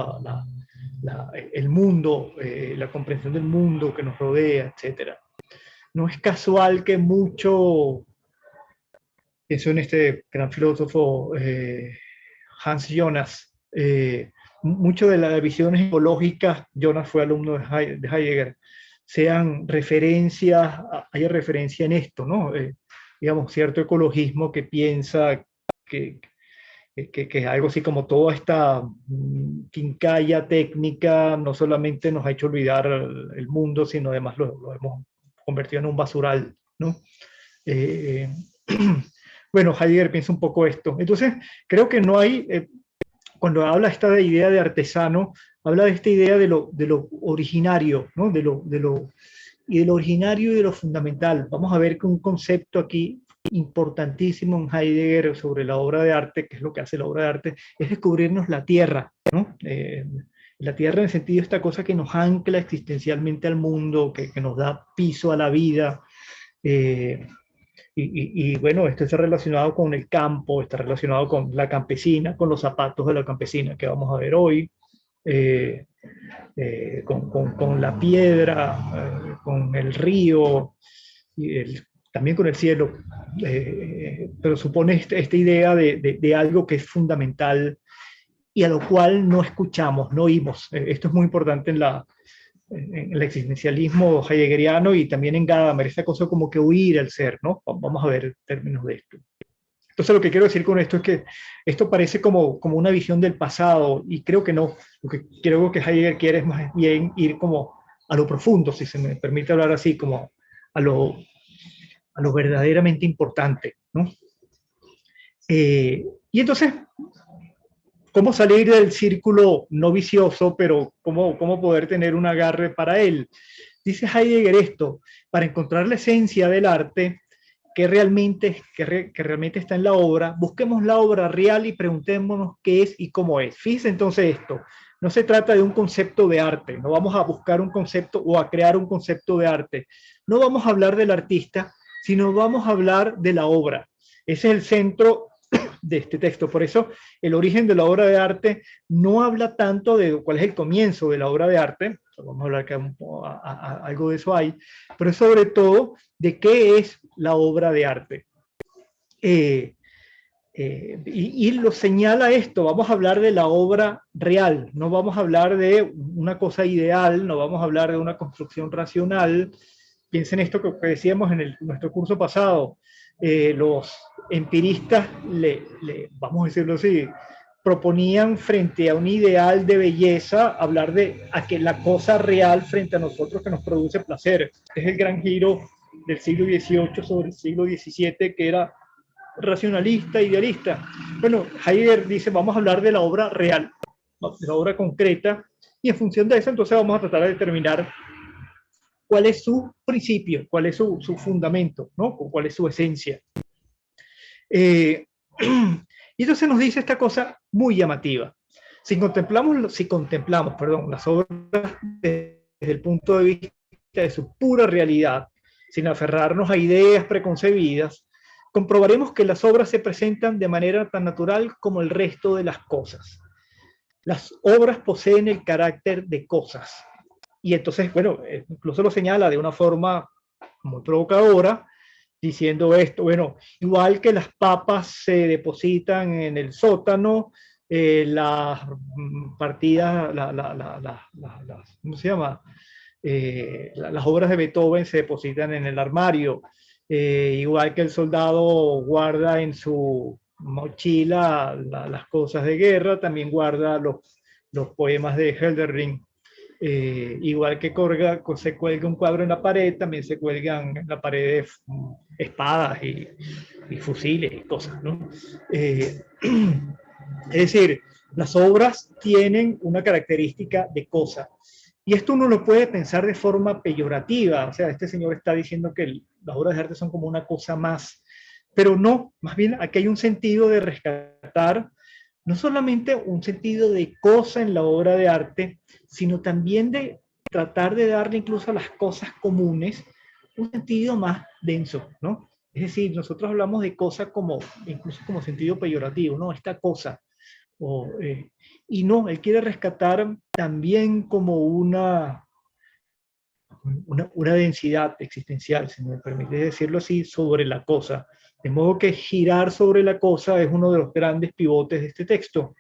el mundo, la comprensión del mundo que nos rodea, etcétera. No es casual que mucho, pienso en este gran filósofo Hans Jonas, mucho de las visiones ecológicas, Jonas fue alumno de Heidegger, sean referencias, hay referencia en esto, ¿no? Digamos, cierto ecologismo que piensa que algo así como toda esta quincalla técnica no solamente nos ha hecho olvidar el mundo, sino además lo hemos convertido en un basural, ¿no? Bueno, Heidegger piensa un poco esto. Entonces, creo que no hay, cuando habla esta de idea de artesano, habla de esta idea de lo originario, ¿no? de lo originario y de lo fundamental. Vamos a ver que un concepto aquí importantísimo en Heidegger sobre la obra de arte, que es lo que hace la obra de arte, es descubrirnos la tierra, ¿no? La tierra en el sentido de esta cosa que nos ancla existencialmente al mundo, que nos da piso a la vida. Y bueno, esto está relacionado con el campo, está relacionado con la campesina, con los zapatos de la campesina que vamos a ver hoy, con la piedra, con el río, y también con el cielo, pero supone esta idea de algo que es fundamental y a lo cual no escuchamos, no oímos. Esto es muy importante en el existencialismo heideggeriano y también en Gadamer, esta cosa como que huir al ser, ¿no? Vamos a ver términos de esto. Entonces lo que quiero decir con esto es que esto parece como una visión del pasado y creo que no. Lo que creo que Heidegger quiere es más bien ir como a lo profundo, si se me permite hablar así, como a lo verdaderamente importante, ¿no? Y entonces, ¿cómo salir del círculo no vicioso, pero cómo poder tener un agarre para él? Dice Heidegger esto: para encontrar la esencia del arte que realmente está en la obra, busquemos la obra real y preguntémonos qué es y cómo es. Fíjense entonces esto, no se trata de un concepto de arte, no vamos a buscar un concepto o a crear un concepto de arte, no vamos a hablar del artista, sino vamos a hablar de la obra. Ese es el centro de este texto. Por eso el origen de la obra de arte no habla tanto de cuál es el comienzo de la obra de arte, vamos a hablar que algo de eso hay, pero sobre todo de qué es la obra de arte. Y lo señala esto, vamos a hablar de la obra real, no vamos a hablar de una cosa ideal, no vamos a hablar de una construcción racional. Piensen esto que decíamos en nuestro curso pasado, los empiristas, vamos a decirlo así, proponían frente a un ideal de belleza hablar de la cosa real frente a nosotros que nos produce placer. Es el gran giro del siglo XVIII sobre el siglo XVII, que era racionalista, idealista. Bueno, Heidegger dice, vamos a hablar de la obra real, de la obra concreta, y en función de eso entonces vamos a tratar de determinar cuál es su principio, cuál es su fundamento, ¿no? Cuál es su esencia. Y entonces nos dice esta cosa muy llamativa. Si contemplamos las obras desde el punto de vista de su pura realidad, sin aferrarnos a ideas preconcebidas, comprobaremos que las obras se presentan de manera tan natural como el resto de las cosas. Las obras poseen el carácter de cosas. Y entonces, bueno, incluso lo señala de una forma muy provocadora, diciendo esto, bueno, igual que las papas se depositan en el sótano, las partidas, ¿cómo se llama? Las obras de Beethoven se depositan en el armario, igual que el soldado guarda en su mochila las cosas de guerra, también guarda los poemas de Hölderlin. Igual que se cuelga un cuadro en la pared, también se cuelgan en la pared espadas y fusiles y cosas, ¿no? Es decir, Las obras tienen una característica de cosa. Y esto uno lo puede pensar de forma peyorativa. O sea, este señor está diciendo que las obras de arte son como una cosa más. Pero no, más bien aquí hay un sentido de rescatar, no solamente un sentido de cosa en la obra de arte, sino también de tratar de darle incluso a las cosas comunes un sentido más denso, ¿no? Es decir, nosotros hablamos de cosa como, incluso como sentido peyorativo, ¿no? Esta cosa. O, y no, él quiere rescatar también como una densidad existencial, si me permite decirlo así, sobre la cosa. De modo que girar sobre la cosa es uno de los grandes pivotes de este texto.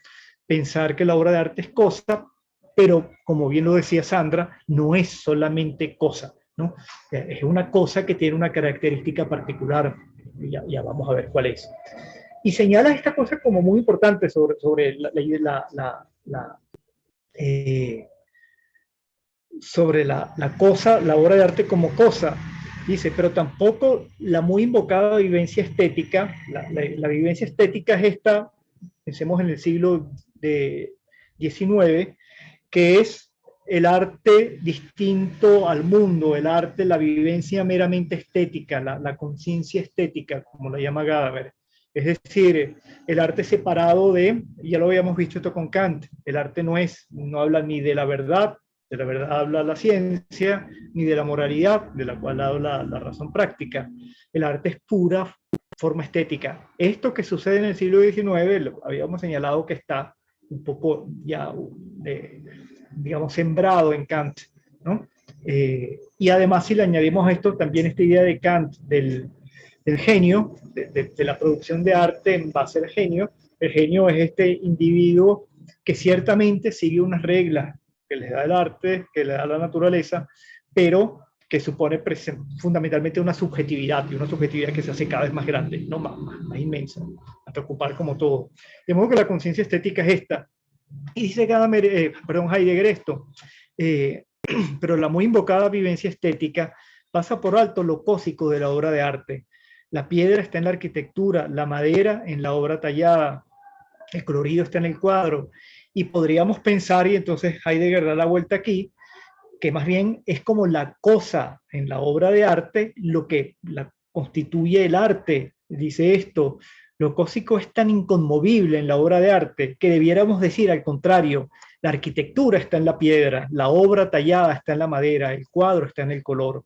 Pensar que la obra de arte es cosa, pero como bien lo decía Sandra, no es solamente cosa, ¿no? Es una cosa que tiene una característica particular. Ya vamos a ver cuál es. Y señala esta cosa como muy importante sobre sobre la cosa, la obra de arte como cosa. Dice, pero tampoco la muy invocada vivencia estética, la vivencia estética es esta, pensemos en el siglo XIX, que es el arte distinto al mundo, el arte, la vivencia meramente estética, la conciencia estética, como la llama Gadamer. Es decir, el arte separado ya lo habíamos visto esto con Kant, el arte no habla ni de la verdad habla la ciencia, ni de la moralidad, de la cual habla la razón práctica. El arte es pura forma estética. Esto que sucede en el siglo XIX, lo habíamos señalado que está un poco ya, digamos, sembrado en Kant, ¿no? Y además, si le añadimos a esto también esta idea de Kant del genio, de la producción de arte en base al genio, el genio es este individuo que ciertamente sigue unas reglas que les da el arte, que le da la naturaleza, pero que supone fundamentalmente una subjetividad, y una subjetividad que se hace cada vez más grande, ¿no? más inmensa, hasta ocupar como todo. De modo que la conciencia estética es esta. Y dice Heidegger esto, pero la muy invocada vivencia estética pasa por alto lo cósico de la obra de arte. La piedra está en la arquitectura, la madera en la obra tallada, el colorido está en el cuadro, y podríamos pensar, y entonces Heidegger da la vuelta aquí, que más bien es como la cosa en la obra de arte lo que la constituye el arte. Dice esto, lo cósico es tan inconmovible en la obra de arte que debiéramos decir al contrario, la arquitectura está en la piedra, la obra tallada está en la madera, el cuadro está en el color.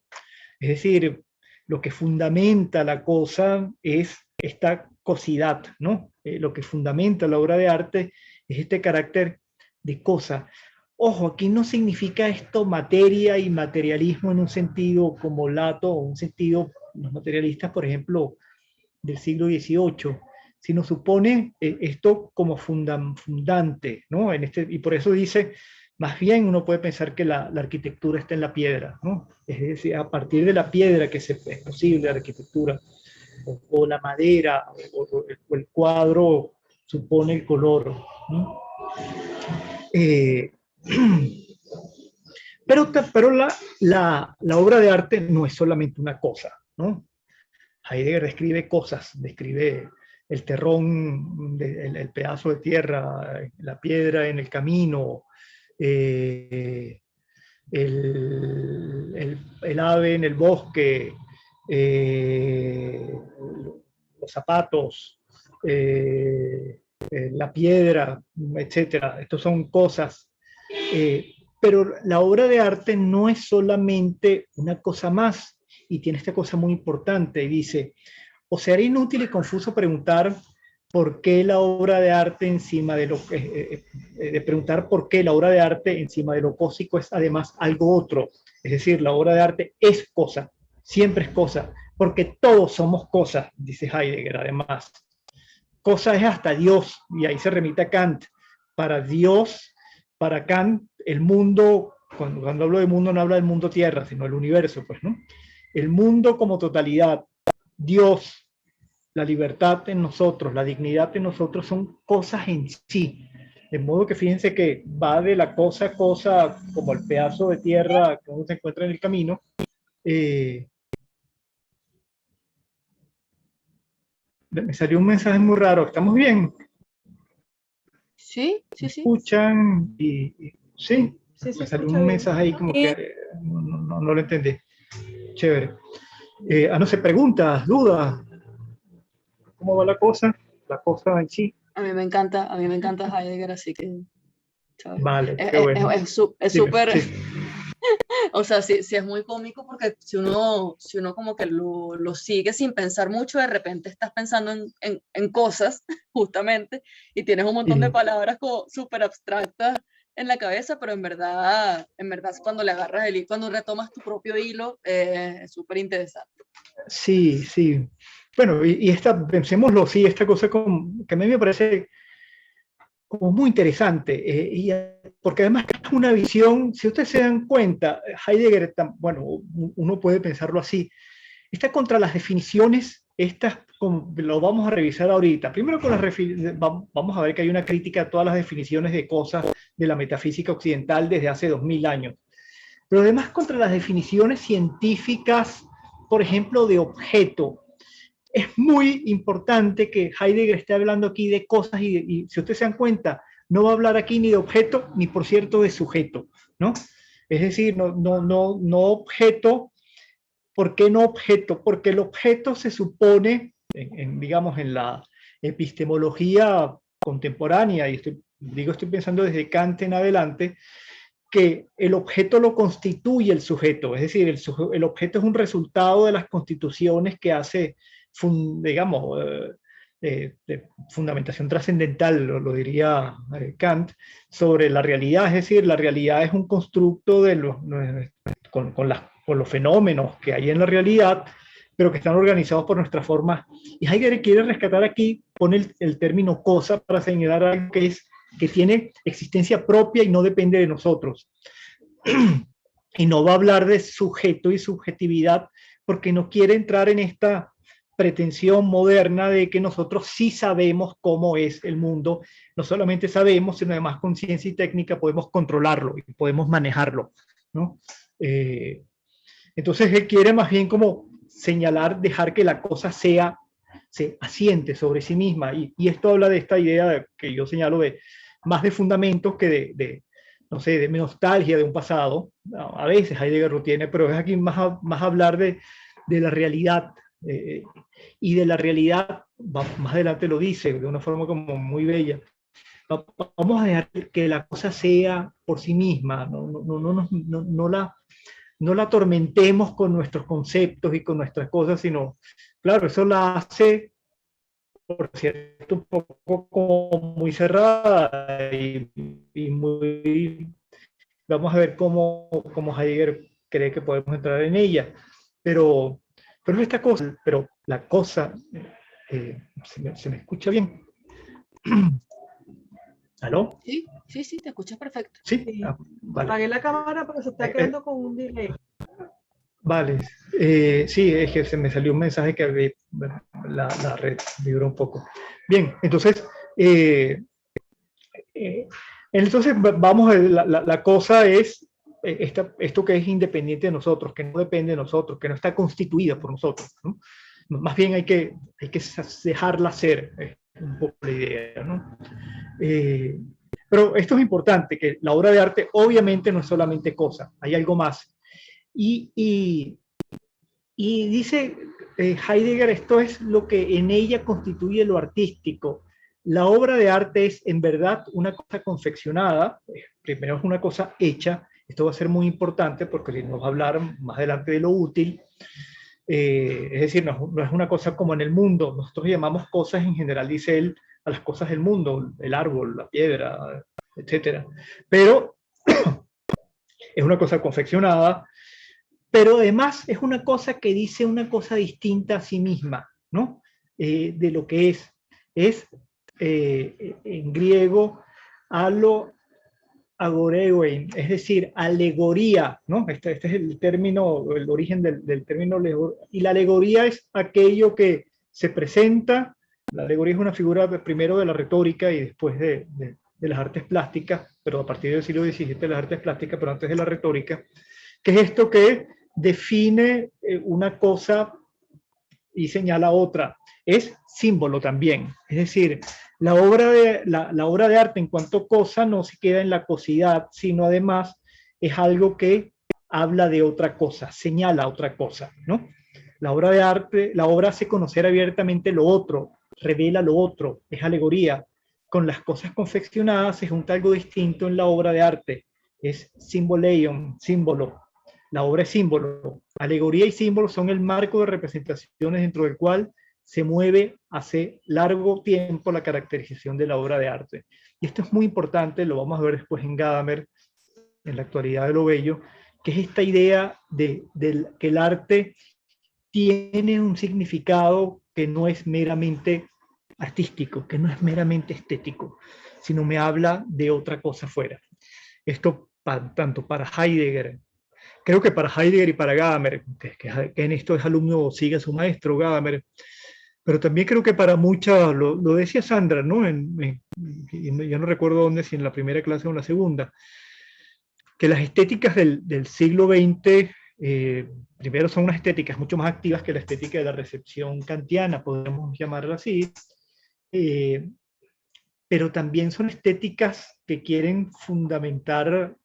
Es decir, lo que fundamenta la cosa es esta cosidad, ¿no? Lo que fundamenta la obra de arte es este carácter de cosa. Ojo, aquí no significa esto materia y materialismo en un sentido como lato, o un sentido, los materialistas, por ejemplo, del siglo XVIII, sino supone esto como fundante, ¿no? Y por eso dice, más bien uno puede pensar que la arquitectura está en la piedra, ¿no? Es decir, a partir de la piedra que es posible la arquitectura, o la madera, o el cuadro supone el color, ¿no? Pero la obra de arte no es solamente una cosa, ¿no? Heidegger describe cosas, describe el terrón, el pedazo de tierra, la piedra en el camino, el ave en el bosque, los zapatos, la piedra, etcétera. Estos son cosas. Pero la obra de arte no es solamente una cosa más, y tiene esta cosa muy importante, y dice, o será inútil y confuso preguntar por qué la obra de arte encima de lo de preguntar por qué la obra de arte encima de lo cósico es además algo otro. Es decir, la obra de arte es cosa, siempre es cosa, porque todos somos cosas, dice Heidegger además. Cosa es hasta Dios, y ahí se remite a Kant. Para Dios, para Kant, el mundo, cuando hablo de mundo no habla del mundo tierra, sino del universo, pues, ¿no? El mundo como totalidad, Dios, la libertad en nosotros, la dignidad en nosotros son cosas en sí. De modo que fíjense que va de la cosa a cosa, como el pedazo de tierra que uno se encuentra en el camino. Me salió un mensaje muy raro. ¿Estamos bien? Sí, sí, ¿Me sí. escuchan? Sí, Sí, se me salió escucha un bien. mensaje ahí como que no lo entendí. Chévere. No sé, preguntas, dudas, ¿cómo va la cosa? La cosa en sí. A mí me encanta Heidegger, así que, ¿sabes? Vale, qué bueno. Es Dime, súper, sí. o sea, sí, sí es muy cómico porque si uno como que lo sigue sin pensar mucho, de repente estás pensando en cosas, justamente, y tienes un montón de Sí. palabras como súper abstractas en la cabeza, pero en verdad cuando le agarras el hilo, cuando retomas tu propio hilo, es súper interesante. Sí, sí. Bueno, pensémoslo, sí, esta cosa que a mí me parece como muy interesante, porque además es una visión, si ustedes se dan cuenta, Heidegger, bueno, uno puede pensarlo así, está contra las definiciones, estas, como lo vamos a revisar ahorita. Primero vamos a ver que hay una crítica a todas las definiciones de cosas de la metafísica occidental desde hace 2000 años. Pero además contra las definiciones científicas, por ejemplo, de objeto. Es muy importante que Heidegger esté hablando aquí de cosas y si ustedes se dan cuenta, no va a hablar aquí ni de objeto ni, por cierto, de sujeto, ¿no? Es decir, no objeto. ¿Por qué no objeto? Porque el objeto se supone, digamos, en la epistemología contemporánea, y estoy pensando desde Kant en adelante, que el objeto lo constituye el sujeto, es decir, el objeto es un resultado de las constituciones que hace, digamos, de fundamentación trascendental, lo diría Kant, sobre la realidad, es decir, la realidad es un constructo con los fenómenos que hay en la realidad, pero que están organizados por nuestras formas. Y Heidegger quiere rescatar aquí, pone el término cosa para señalar algo que tiene existencia propia y no depende de nosotros. Y no va a hablar de sujeto y subjetividad porque no quiere entrar en esta pretensión moderna de que nosotros sí sabemos cómo es el mundo. No solamente sabemos, sino además con ciencia y técnica podemos controlarlo y podemos manejarlo, ¿no? Entonces él quiere más bien como señalar, dejar que la cosa se asiente sobre sí misma. Y esto habla de esta idea que yo señalo de más de fundamentos que no sé, de nostalgia de un pasado. A veces Heidegger lo tiene, pero es aquí más hablar de la realidad. Y de la realidad, más adelante lo dice de una forma como muy bella. Vamos a dejar que la cosa sea por sí misma, no la atormentemos con nuestros conceptos y con nuestras cosas, sino, claro, eso la hace, por cierto, un poco como muy cerrada y muy... Vamos a ver cómo Heidegger cree que podemos entrar en ella. Pero esta cosa, pero la cosa, ¿se me escucha bien? ¿Aló? Sí, sí, sí, te escuchas perfecto. Sí, Sí. vale. Apagué la cámara porque se está quedando con un delay. Vale, sí, es que se me salió un mensaje que la red vibró un poco. Bien, entonces, vamos a ver, la cosa es esto que es independiente de nosotros, que no depende de nosotros, que no está constituida por nosotros, ¿no? Más bien hay que dejarla ser, es un poco la idea, ¿no? Pero esto es importante, que la obra de arte obviamente no es solamente cosa, hay algo más. Y dice Heidegger, esto es lo que en ella constituye lo artístico. La obra de arte es en verdad una cosa confeccionada, primero es una cosa hecha, esto va a ser muy importante porque nos va a hablar más adelante de lo útil, es decir, no es una cosa como en el mundo, nosotros llamamos cosas en general, dice él, a las cosas del mundo, el árbol, la piedra, etc. Pero es una cosa confeccionada, pero además es una cosa que dice una cosa distinta a sí misma, ¿no? De lo que es. Es en griego agoreoin, es decir, alegoría, ¿no? Este es el término, el origen del término, y la alegoría es aquello que se presenta. La alegoría es una figura primero de la retórica y después de las artes plásticas, pero a partir del siglo XVII de las artes plásticas, pero antes de la retórica, que es esto que define una cosa y señala otra. Es símbolo también. Es decir, la obra de arte en cuanto a cosa no se queda en la cosidad, sino además es algo que habla de otra cosa, señala otra cosa, ¿no? La obra de arte, la obra hace conocer abiertamente lo otro, revela lo otro, es alegoría. Con las cosas confeccionadas se junta algo distinto en la obra de arte, es symboleion, símbolo. La obra es símbolo. Alegoría y símbolo son el marco de representaciones dentro del cual se mueve hace largo tiempo la caracterización de la obra de arte. Y esto es muy importante, lo vamos a ver después en Gadamer, en la actualidad de lo bello, que es esta idea de que el arte tiene un significado que no es meramente artístico, que no es meramente estético, sino me habla de otra cosa fuera. Esto tanto para Heidegger, creo que para Heidegger y para Gadamer, que en esto es alumno, sigue a su maestro Gadamer, pero también creo que para muchas, lo decía Sandra, ¿no? Yo no recuerdo dónde, si en la primera clase o en la segunda, que las estéticas del siglo XX, primero son unas estéticas mucho más activas que la estética de la recepción kantiana, podemos llamarla así, pero también son estéticas que quieren fundamentar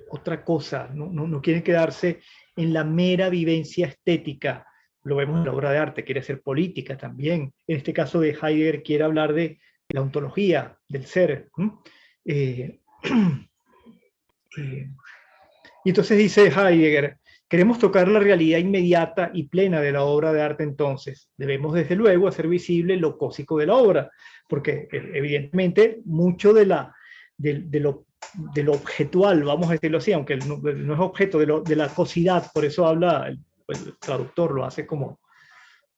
otra cosa, no quieren quedarse en la mera vivencia estética. Lo vemos en la obra de arte, quiere ser política también. En este caso de Heidegger quiere hablar de la ontología del ser. Y entonces dice Heidegger, queremos tocar la realidad inmediata y plena de la obra de arte entonces. Debemos desde luego hacer visible lo cósico de la obra, porque evidentemente mucho de lo objetual, vamos a decirlo así, aunque no es objeto, de la cosidad, por eso habla, el traductor lo hace como,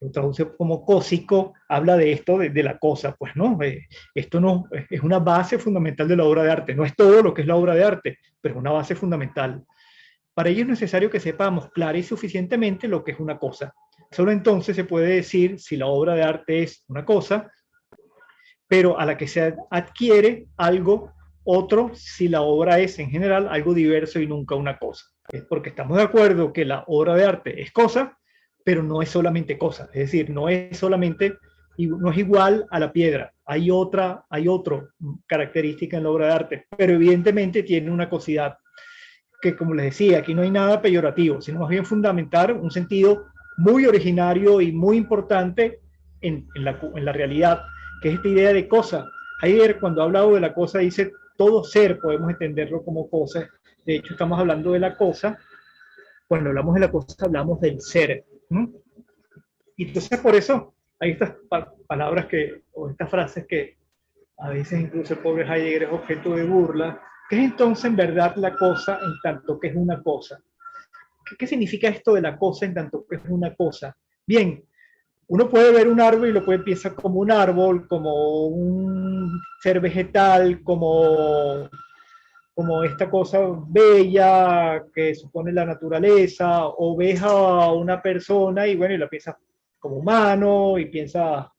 lo traduce como cósico, habla de esto, de la cosa, pues no, esto no es una base fundamental de la obra de arte, no es todo lo que es la obra de arte, pero es una base fundamental. Para ello es necesario que sepamos clara y suficientemente lo que es una cosa. Solo entonces se puede decir si la obra de arte es una cosa, pero a la que se adquiere algo otro si la obra es en general algo diverso y nunca una cosa. Es porque estamos de acuerdo que la obra de arte es cosa, pero no es solamente cosa. Es decir, no es igual a la piedra. Hay otra característica en la obra de arte, pero evidentemente tiene una cosidad que, como les decía, aquí no hay nada peyorativo, sino más bien fundamentar un sentido muy originario y muy importante en la realidad, que es esta idea de cosa. Heidegger, cuando ha hablado de la cosa, dice todo ser podemos entenderlo como cosa. De hecho, estamos hablando de la cosa. Cuando hablamos de la cosa, hablamos del ser. Y entonces, por eso, hay estas palabras o estas frases que a veces incluso el pobre Heidegger es objeto de burla. ¿Qué es entonces en verdad la cosa en tanto que es una cosa? ¿Qué significa esto de la cosa en tanto que es una cosa? Bien, uno puede ver un árbol y lo puede pensar como un árbol, como un ser vegetal, como esta cosa bella que supone la naturaleza, o ves a una persona y bueno, y la piensas como humano y piensa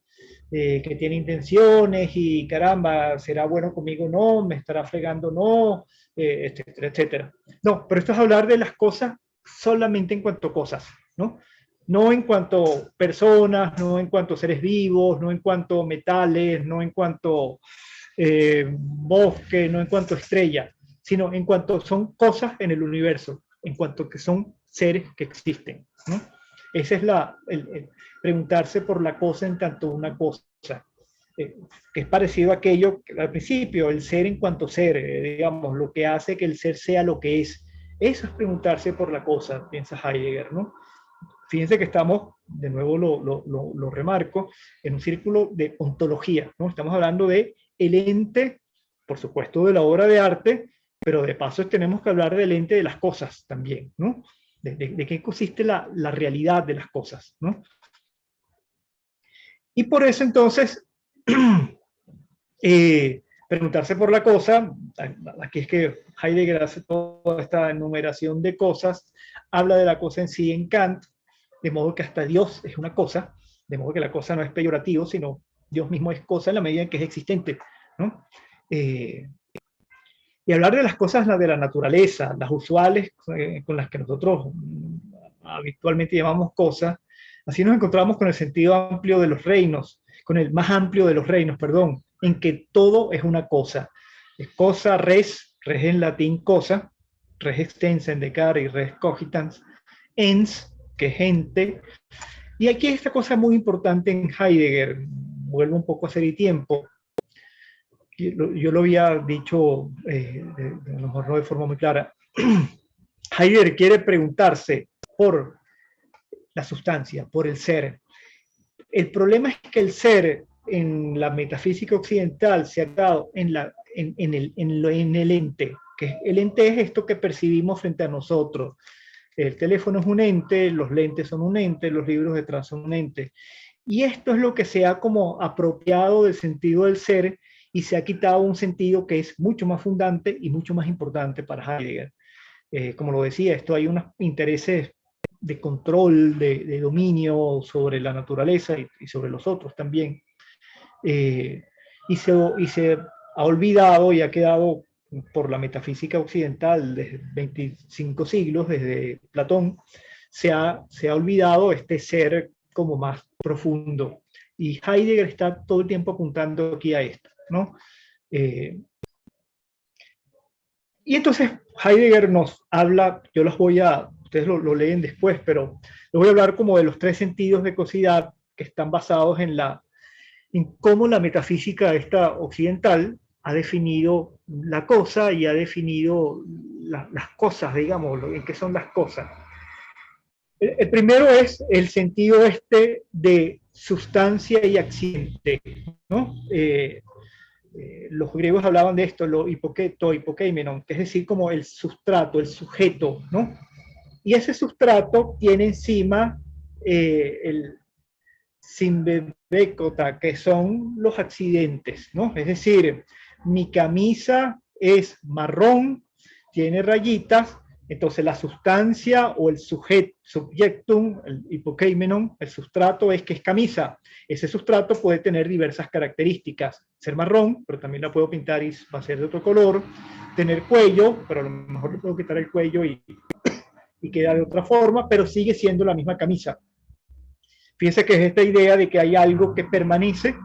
que tiene intenciones y caramba, ¿será bueno conmigo? No, me estará fregando, no, etcétera, etcétera. No, pero esto es hablar de las cosas solamente en cuanto a cosas, ¿no? No en cuanto a personas, no en cuanto a seres vivos, no en cuanto a metales, no en cuanto bosque, no en cuanto a estrella, sino en cuanto son cosas en el universo, en cuanto que son seres que existen, ¿no? Esa es el preguntarse por la cosa en tanto una cosa, que es parecido a aquello que al principio, el ser en cuanto ser, digamos, lo que hace que el ser sea lo que es. Eso es preguntarse por la cosa, piensa Heidegger, ¿no? Fíjense que estamos, de nuevo lo remarco, en un círculo de ontología, ¿no? Estamos hablando de el ente, por supuesto, de la obra de arte, pero de paso tenemos que hablar del ente de las cosas también, ¿no? De qué consiste la realidad de las cosas, ¿no? Y por eso entonces, preguntarse por la cosa, aquí es que Heidegger hace toda esta enumeración de cosas, habla de la cosa en sí en Kant, de modo que hasta Dios es una cosa, de modo que la cosa no es peyorativo, sino Dios mismo es cosa en la medida en que es existente, ¿no? Y hablar de las cosas de la naturaleza, las usuales con las que nosotros habitualmente llamamos cosas, Así nos encontramos con el sentido amplio de los reinos, con el más amplio de los reinos, perdón, en que todo es una cosa. Es cosa, res en latín cosa, res extensa en decare y res cogitans, ens, que es gente. Y aquí hay esta cosa muy importante en Heidegger, vuelvo un poco a hacer y tiempo. Yo lo había dicho, a lo mejor no de forma muy clara. Heidegger quiere preguntarse por la sustancia, por el ser. El problema es que el ser en la metafísica occidental se ha dado en el ente, que el ente es esto que percibimos frente a nosotros. El teléfono es un ente, los lentes son un ente, los libros detrás son un ente. Y esto es lo que se ha como apropiado del sentido del ser y se ha quitado un sentido que es mucho más fundante y mucho más importante para Heidegger. Como lo decía, esto hay unos intereses de control, de dominio sobre la naturaleza y sobre los otros también. Y se ha olvidado y ha quedado por la metafísica occidental desde 25 siglos, desde Platón, se ha olvidado este ser como más profundo. Y Heidegger está todo el tiempo apuntando aquí a esto, ¿no? Y entonces Heidegger nos habla, yo los voy a, ustedes lo leen después, pero les voy a hablar como de los 3 sentidos de cosidad que están basados en cómo la metafísica esta occidental ha definido la cosa y ha definido las cosas, digamos, en qué son las cosas. El primero es el sentido de sustancia y accidente, ¿no? Los griegos hablaban de esto, lo hipoketo, hipokeimenon, que es decir, como el sustrato, el sujeto, ¿no? Y ese sustrato tiene encima el simbebekota, que son los accidentes, ¿no? Es decir, mi camisa es marrón, tiene rayitas, entonces la sustancia o el subjectum, el hipokeimenon, el sustrato es que es camisa. Ese sustrato puede tener diversas características. Ser marrón, pero también la puedo pintar y va a ser de otro color. Tener cuello, pero a lo mejor le puedo quitar el cuello y queda de otra forma, pero sigue siendo la misma camisa. Fíjense que es esta idea de que hay algo que permanece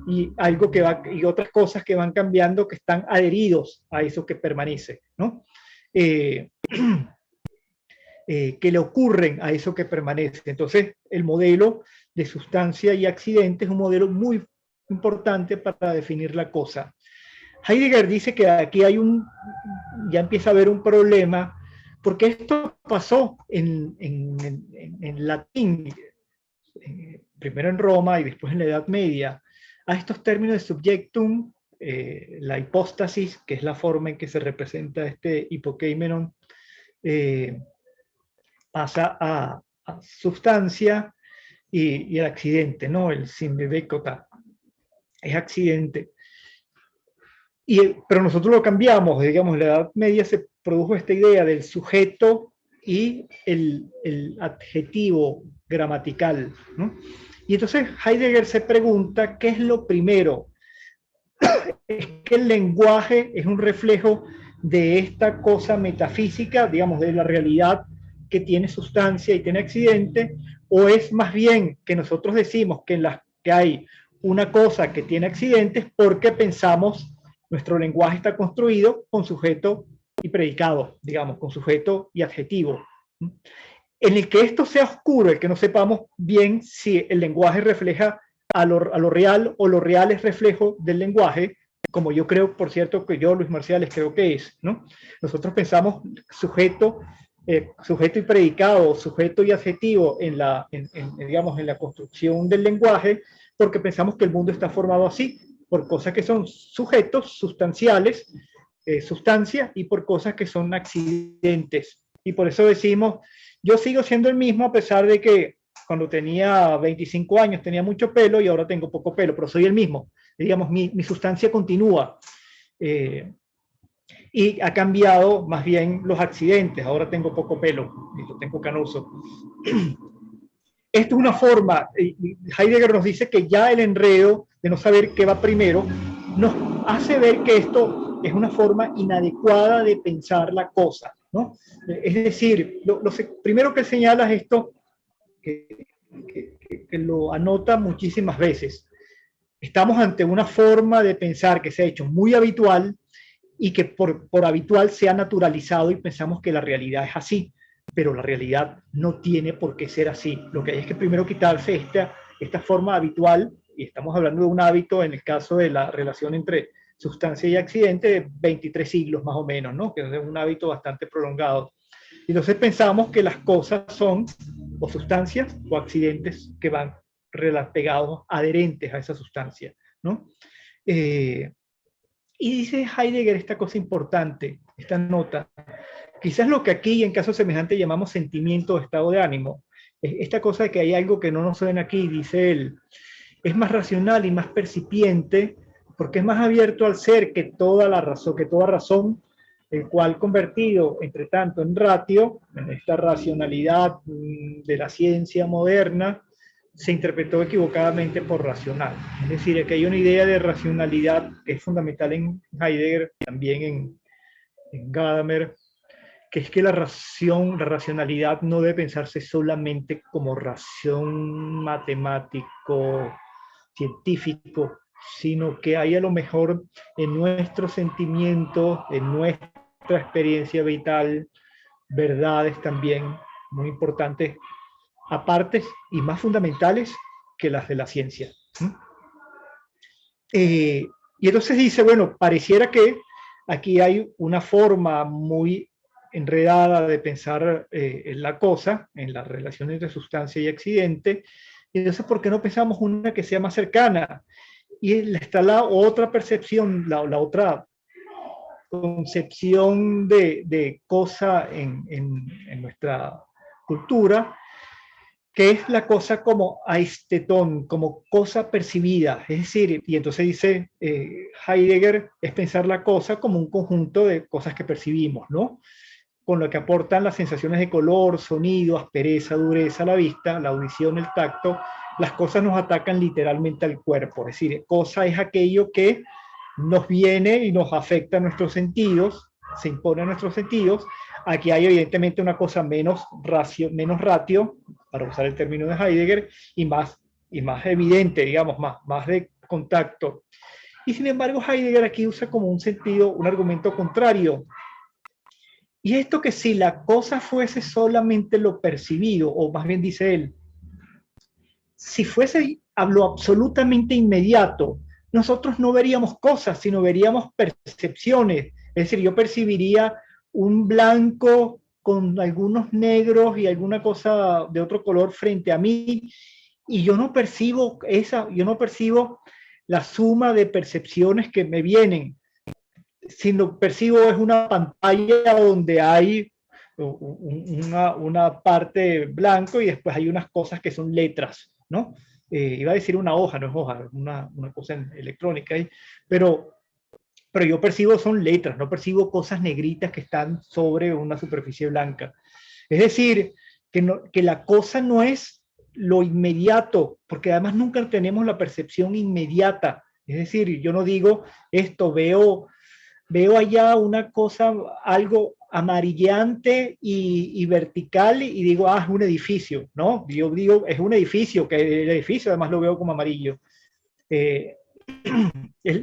y algo que va, y otras cosas que van cambiando que están adheridos a eso que permanece, ¿no? Que le ocurren a eso que permanece. Entonces, el modelo de sustancia y accidente es un modelo muy importante para definir la cosa. Heidegger dice que aquí hay ya empieza a haber un problema, porque esto pasó en latín, primero en Roma y después en la Edad Media, a estos términos de subjectum, la hipóstasis, que es la forma en que se representa este hipokeimenon, pasa a sustancia y el accidente, ¿no? El simbebekota es accidente. Pero nosotros lo cambiamos, digamos, en la Edad Media se produjo esta idea del sujeto y el adjetivo gramatical, ¿no? Y entonces Heidegger se pregunta, ¿qué es lo primero? ¿Es que el lenguaje es un reflejo de esta cosa metafísica, digamos, de la realidad que tiene sustancia y tiene accidente? ¿O es más bien que nosotros decimos que hay una cosa que tiene accidentes porque pensamos, nuestro lenguaje está construido con sujeto y predicado, digamos, con sujeto y adjetivo? En el que esto sea oscuro, el que no sepamos bien si el lenguaje refleja a lo real o lo real es reflejo del lenguaje, como yo creo, por cierto, que yo, Luis Marciales, creo que es, ¿no? Nosotros pensamos sujeto y predicado, sujeto y adjetivo digamos, en la construcción del lenguaje, porque pensamos que el mundo está formado así, por cosas que son sujetos sustanciales, sustancia, y por cosas que son accidentes. Y por eso decimos, yo sigo siendo el mismo a pesar de que cuando tenía 25 años tenía mucho pelo y ahora tengo poco pelo, pero soy el mismo. Digamos, mi sustancia continúa. Y ha cambiado más bien los accidentes. Ahora tengo poco pelo y lo tengo canoso. Esto es una forma, Heidegger nos dice que ya el enredo de no saber qué va primero nos hace ver que esto es una forma inadecuada de pensar la cosa, ¿no? Es decir, primero que señala es esto, que que lo anota muchísimas veces. Estamos ante una forma de pensar que se ha hecho muy habitual y que por habitual se ha naturalizado y pensamos que la realidad es así, pero la realidad no tiene por qué ser así. Lo que hay es que primero quitarse esta forma habitual, y estamos hablando de un hábito en el caso de la relación entre sustancia y accidente de 23 siglos más o menos, ¿no? Que es un hábito bastante prolongado. Y entonces pensamos que las cosas son o sustancias o accidentes que van pegados, adherentes a esa sustancia, ¿no? Y dice Heidegger esta cosa importante, esta nota, quizás lo que aquí en caso semejante llamamos sentimiento o estado de ánimo, esta cosa de que hay algo que no nos suena aquí, dice él, es más racional y más percipiente porque es más abierto al ser que toda razón, el cual convertido, entre tanto, en ratio, en esta racionalidad de la ciencia moderna, se interpretó equivocadamente por racional. Es decir, que hay una idea de racionalidad que es fundamental en Heidegger, también en Gadamer, que es que la racionalidad no debe pensarse solamente como razón matemático, científico, sino que hay a lo mejor en nuestros sentimientos, en nuestra experiencia vital, verdades también muy importantes, apartes y más fundamentales que las de la ciencia. Y entonces dice, bueno, pareciera que aquí hay una forma muy enredada de pensar en la cosa, en la relación entre sustancia y accidente, y entonces, ¿por qué no pensamos una que sea más cercana? Y está la otra percepción, la otra concepción de cosa en nuestra cultura, que es la cosa como aistetón, como cosa percibida. Es decir, y entonces dice Heidegger, es pensar la cosa como un conjunto de cosas que percibimos, ¿no? Con lo que aportan las sensaciones de color, sonido, aspereza, dureza, la vista, la audición, el tacto. Las cosas nos atacan literalmente al cuerpo. Es decir, cosa es aquello que nos viene y nos afecta a nuestros sentidos, se impone a nuestros sentidos. Aquí hay evidentemente una cosa menos ratio, para usar el término de Heidegger, y más evidente, digamos, más de contacto. Y sin embargo, Heidegger aquí usa como un sentido, un argumento contrario. Y esto que si la cosa fuese solamente lo percibido, o más bien dice él, si fuese lo absolutamente inmediato, nosotros no veríamos cosas, sino veríamos percepciones. Es decir, yo percibiría un blanco con algunos negros y alguna cosa de otro color frente a mí, y yo no percibo la suma de percepciones que me vienen, sino percibo es una pantalla donde hay una parte blanco y después hay unas cosas que son letras, ¿no? Iba a decir una hoja, no es hoja, una cosa electrónica, pero yo percibo son letras, no percibo cosas negritas que están sobre una superficie blanca. Es decir, que la cosa no es lo inmediato, porque además nunca tenemos la percepción inmediata. Es decir, yo no digo esto, veo allá una cosa, algo amarillante y vertical y digo, es un edificio, ¿no? Yo digo, es un edificio, que el edificio además lo veo como amarillo. Él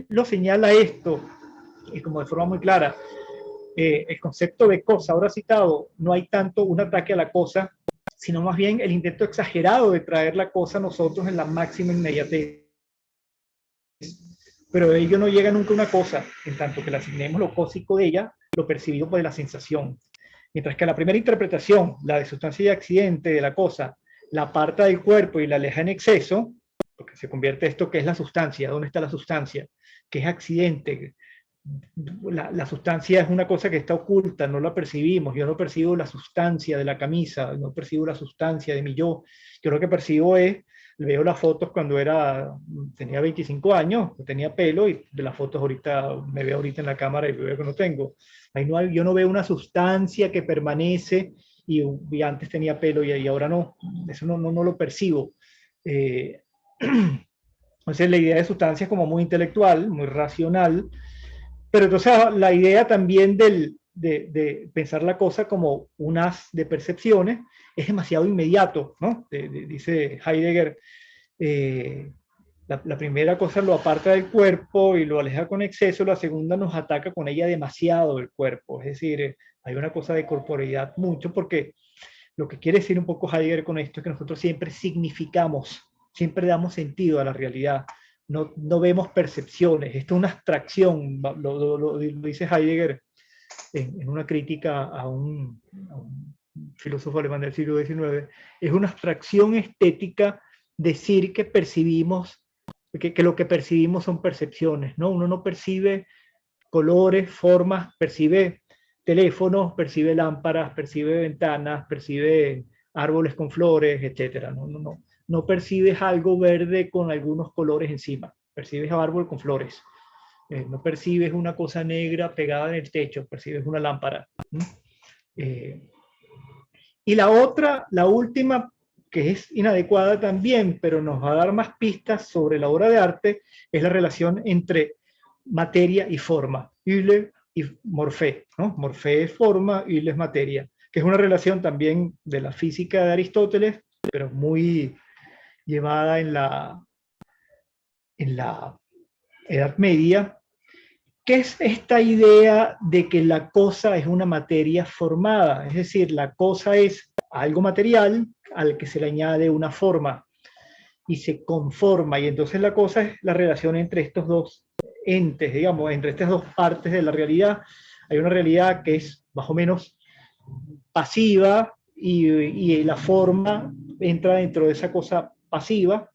lo señala esto, y como de forma muy clara, el concepto de cosa, ahora citado, no hay tanto un ataque a la cosa, sino más bien el intento exagerado de traer la cosa a nosotros en la máxima inmediatez. Pero de ello no llega nunca una cosa, en tanto que le asignemos lo cósico de ella, lo percibido por la sensación. Mientras que la primera interpretación, la de sustancia y accidente de la cosa, la aparta del cuerpo y la aleja en exceso, porque se convierte esto que es la sustancia, ¿dónde está la sustancia? ¿Qué es accidente? La sustancia es una cosa que está oculta, no la percibimos. Yo no percibo la sustancia de la camisa, no percibo la sustancia de mi yo. Yo lo que percibo es, veo las fotos cuando tenía 25 años, tenía pelo, y de las fotos ahorita, me veo ahorita en la cámara y veo que no tengo. Ahí no yo no veo una sustancia que permanece y antes tenía pelo y ahora no. Eso no lo percibo. Entonces la idea de sustancia es como muy intelectual, muy racional, pero entonces la idea también del de pensar la cosa como un haz de percepciones, es demasiado inmediato, ¿no? Dice Heidegger, la primera cosa lo aparta del cuerpo y lo aleja con exceso, la segunda nos ataca con ella demasiado el cuerpo, es decir, hay una cosa de corporeidad mucho, porque lo que quiere decir un poco Heidegger con esto es que nosotros siempre significamos, siempre damos sentido a la realidad, no vemos percepciones, esto es una abstracción, lo dice Heidegger en una crítica a un filósofo alemán del siglo XIX, es una abstracción estética decir que percibimos, que lo que percibimos son percepciones, ¿no? Uno no percibe colores, formas, percibe teléfonos, percibe lámparas, percibe ventanas, percibe árboles con flores, etc. No percibes algo verde con algunos colores encima, percibes árbol con flores. No percibes una cosa negra pegada en el techo, percibes una lámpara. Y la última, que es inadecuada también, pero nos va a dar más pistas sobre la obra de arte, es la relación entre materia y forma. Euler y Morphée, ¿no? Morphée es forma, Euler es materia, que es una relación también de la física de Aristóteles, pero muy llevada en la Edad Media, que es esta idea de que la cosa es una materia formada, es decir, la cosa es algo material al que se le añade una forma y se conforma, y entonces la cosa es la relación entre estos dos entes, digamos, entre estas dos partes de la realidad. Hay una realidad que es más o menos pasiva y la forma entra dentro de esa cosa pasiva.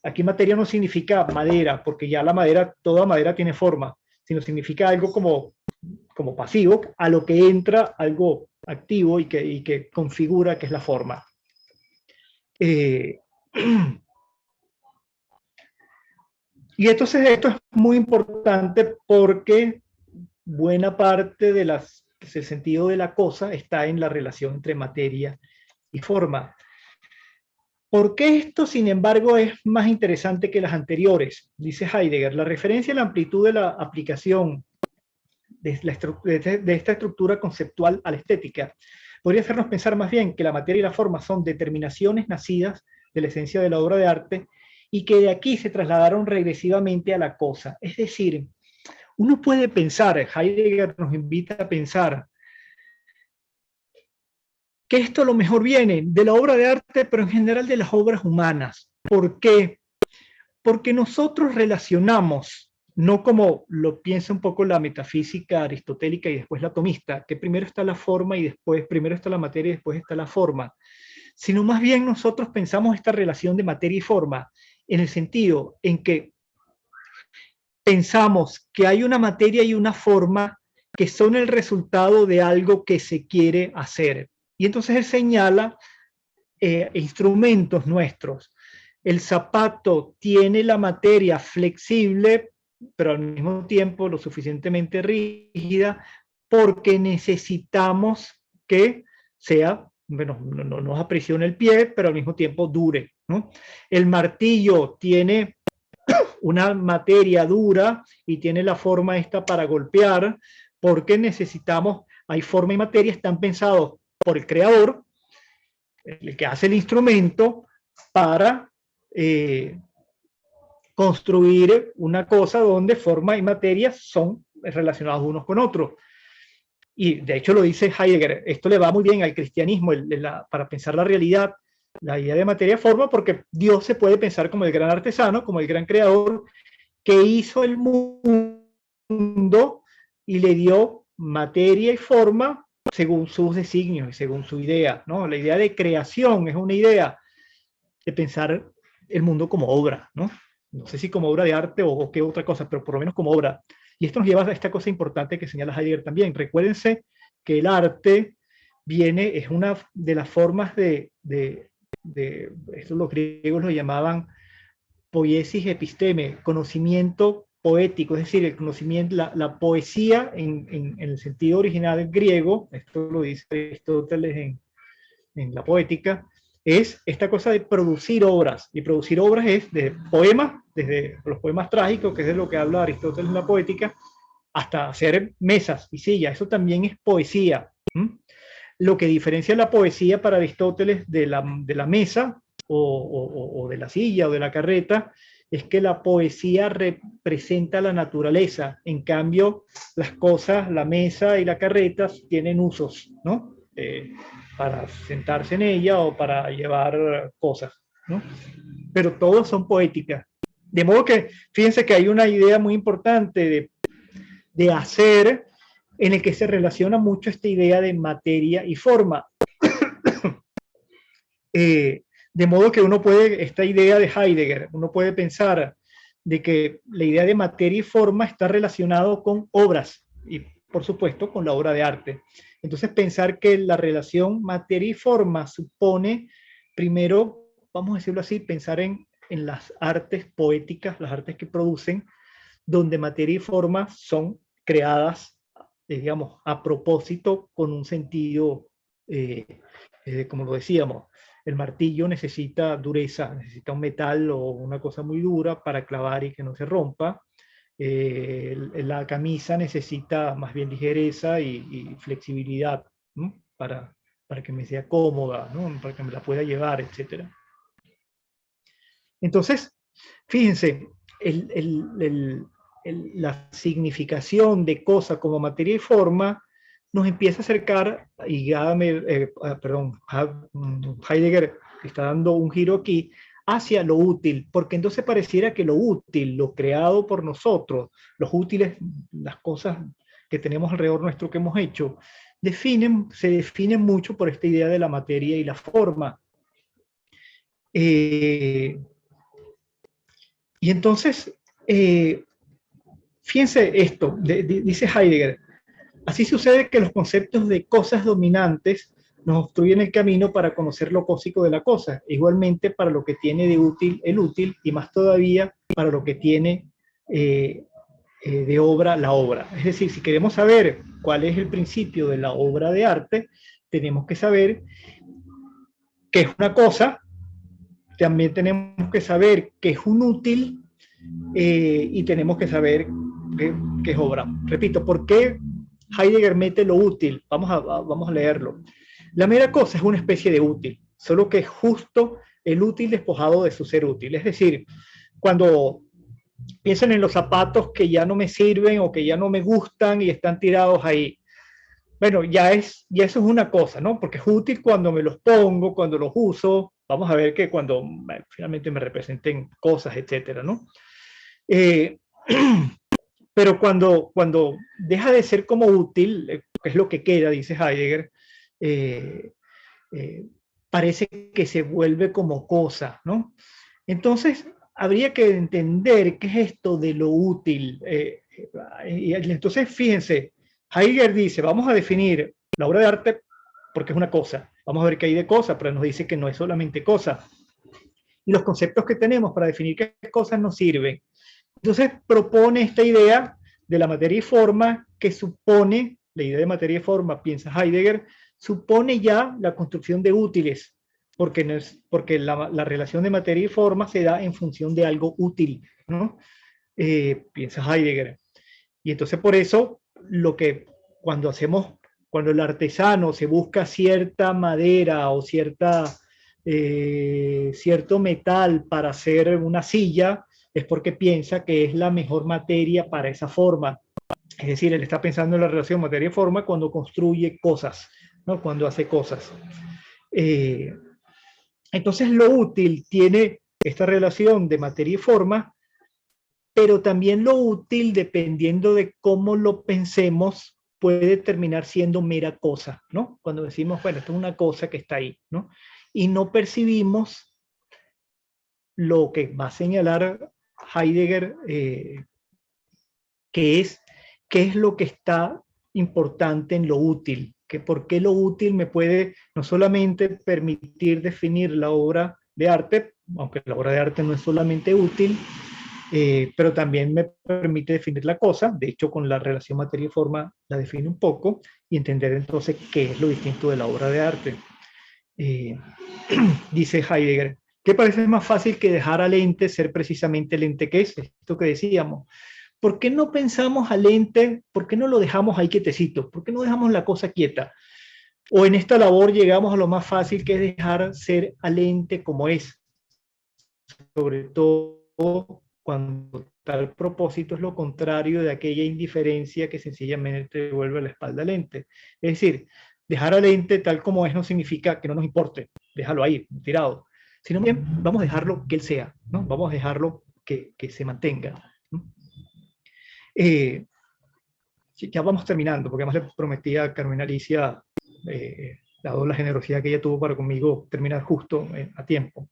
Aquí materia no significa madera, porque ya la madera, toda madera tiene forma, sino significa algo como pasivo, a lo que entra algo activo y que configura, que es la forma. Y entonces esto es muy importante porque buena parte del sentido de la cosa está en la relación entre materia y forma. ¿Por qué esto, sin embargo, es más interesante que las anteriores? Dice Heidegger, la referencia a la amplitud de la aplicación de esta estructura conceptual a la estética podría hacernos pensar más bien que la materia y la forma son determinaciones nacidas de la esencia de la obra de arte y que de aquí se trasladaron regresivamente a la cosa. Es decir, uno puede pensar, Heidegger nos invita a pensar, que esto a lo mejor viene de la obra de arte, pero en general de las obras humanas. ¿Por qué? Porque nosotros relacionamos, no como lo piensa un poco la metafísica aristotélica y después la atomista, que primero está la forma y después, primero está la materia y después está la forma, sino más bien nosotros pensamos esta relación de materia y forma en el sentido en que pensamos que hay una materia y una forma que son el resultado de algo que se quiere hacer. Y entonces él señala instrumentos nuestros. El zapato tiene la materia flexible, pero al mismo tiempo lo suficientemente rígida, porque necesitamos que sea, bueno, no nos aprisione el pie, pero al mismo tiempo dure, ¿no? El martillo tiene una materia dura y tiene la forma esta para golpear, porque necesitamos, hay forma y materia, están pensados por el creador, el que hace el instrumento, para construir una cosa donde forma y materia son relacionados unos con otros. Y de hecho lo dice Heidegger, esto le va muy bien al cristianismo para pensar la realidad, la idea de materia-forma, porque Dios se puede pensar como el gran artesano, como el gran creador, que hizo el mundo y le dio materia y forma según sus designios y según su idea, ¿no? La idea de creación es una idea de pensar el mundo como obra, ¿no? No sé si como obra de arte o qué otra cosa, pero por lo menos como obra. Y esto nos lleva a esta cosa importante que señala Heidegger también. Recuérdense que el arte es una de las formas esto los griegos lo llamaban poiesis episteme, conocimiento poético, es decir, el conocimiento, la poesía en el sentido original griego, esto lo dice Aristóteles en la poética, es esta cosa de producir obras, y producir obras es de poemas, desde los poemas trágicos, que es de lo que habla Aristóteles en la poética, hasta hacer mesas y sillas, eso también es poesía. Lo que diferencia la poesía para Aristóteles de la mesa o de la silla o de la carreta es que la poesía representa la naturaleza. En cambio, las cosas, la mesa y la carreta tienen usos, ¿no? Para sentarse en ella o para llevar cosas, ¿no? Pero todas son poéticas. De modo que, fíjense que hay una idea muy importante de hacer, en el que se relaciona mucho esta idea de materia y forma. De modo que uno puede, esta idea de Heidegger, uno puede pensar de que la idea de materia y forma está relacionado con obras y, por supuesto, con la obra de arte. Entonces, pensar que la relación materia y forma supone, primero, vamos a decirlo así, pensar en las artes poéticas, las artes que producen, donde materia y forma son creadas, digamos, a propósito, con un sentido, como lo decíamos, el martillo necesita dureza, necesita un metal o una cosa muy dura para clavar y que no se rompa. La camisa necesita más bien ligereza y flexibilidad, ¿no? para que me sea cómoda, ¿no? Para que me la pueda llevar, etc. Entonces, fíjense, la significación de cosa como materia y forma nos empieza a acercar, y Heidegger está dando un giro aquí, hacia lo útil, porque entonces pareciera que lo útil, lo creado por nosotros, los útiles, las cosas que tenemos alrededor nuestro que hemos hecho, se definen mucho por esta idea de la materia y la forma. Y entonces, fíjense esto, dice Heidegger, así sucede que los conceptos de cosas dominantes nos obstruyen el camino para conocer lo cósico de la cosa, igualmente para lo que tiene de útil el útil, y más todavía para lo que tiene de obra la obra. Es decir, si queremos saber cuál es el principio de la obra de arte, tenemos que saber qué es una cosa, también tenemos que saber qué es un útil, y tenemos que saber qué es obra. Repito, ¿por qué Heidegger mete lo útil? Vamos a leerlo. La mera cosa es una especie de útil, solo que es justo el útil despojado de su ser útil. Es decir, cuando piensan en los zapatos que ya no me sirven o que ya no me gustan y están tirados ahí, bueno, ya eso es una cosa, ¿no? Porque es útil cuando me los pongo, cuando los uso. Vamos a ver que cuando finalmente me representen cosas, etcétera, ¿no? Pero cuando deja de ser como útil, que es lo que queda, dice Heidegger, parece que se vuelve como cosa, ¿no? Entonces, habría que entender qué es esto de lo útil. Y entonces, fíjense, Heidegger dice, vamos a definir la obra de arte porque es una cosa. Vamos a ver qué hay de cosa, pero nos dice que no es solamente cosa. Y los conceptos que tenemos para definir qué cosas nos sirven. Entonces propone esta idea de la materia y forma que supone, la idea de materia y forma, piensa Heidegger, supone ya la construcción de útiles, porque la relación de materia y forma se da en función de algo útil, ¿no? Piensa Heidegger. Y entonces por eso cuando el artesano se busca cierta madera o cierto metal para hacer una silla, es porque piensa que es la mejor materia para esa forma. Es decir, él está pensando en la relación materia y forma cuando construye cosas, ¿no? Cuando hace cosas. Entonces lo útil tiene esta relación de materia y forma, pero también lo útil, dependiendo de cómo lo pensemos, puede terminar siendo mera cosa, ¿no? Cuando decimos, bueno, esto es una cosa que está ahí, ¿no? Y no percibimos lo que va a señalar Heidegger, qué es lo que está importante en lo útil, que por qué lo útil me puede no solamente permitir definir la obra de arte, aunque la obra de arte no es solamente útil, pero también me permite definir la cosa. De hecho, con la relación materia y forma la define un poco, y entender entonces qué es lo distinto de la obra de arte. Dice Heidegger, ¿qué parece más fácil que dejar al ente ser precisamente el ente que es? Esto que decíamos. ¿por qué no pensamos al ente? ¿Por qué no lo dejamos ahí quietecito? ¿Por qué no dejamos la cosa quieta? O en esta labor llegamos a lo más fácil, que es dejar ser al ente como es, sobre todo cuando tal propósito es lo contrario de aquella indiferencia que sencillamente devuelve la espalda al ente. Es decir, dejar al ente tal como es no significa que no nos importe, déjalo ahí, tirado, sino bien vamos a dejarlo que él sea, ¿no? Vamos a dejarlo que se mantenga, ¿no? Ya vamos terminando, porque además le prometí a Carmen Alicia, dado la generosidad que ella tuvo para conmigo, terminar justo a tiempo.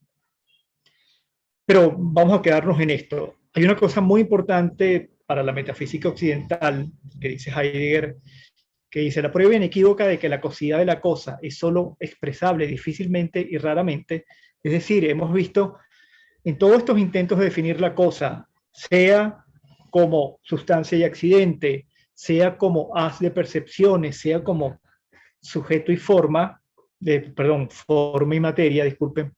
Pero vamos a quedarnos en esto. Hay una cosa muy importante para la metafísica occidental, que dice Heidegger, que dice: la prueba inequívoca de que la cosidad de la cosa es solo expresable difícilmente y raramente. Es decir, hemos visto en todos estos intentos de definir la cosa, sea como sustancia y accidente, sea como haz de percepciones, sea como sujeto y forma, forma y materia, disculpen.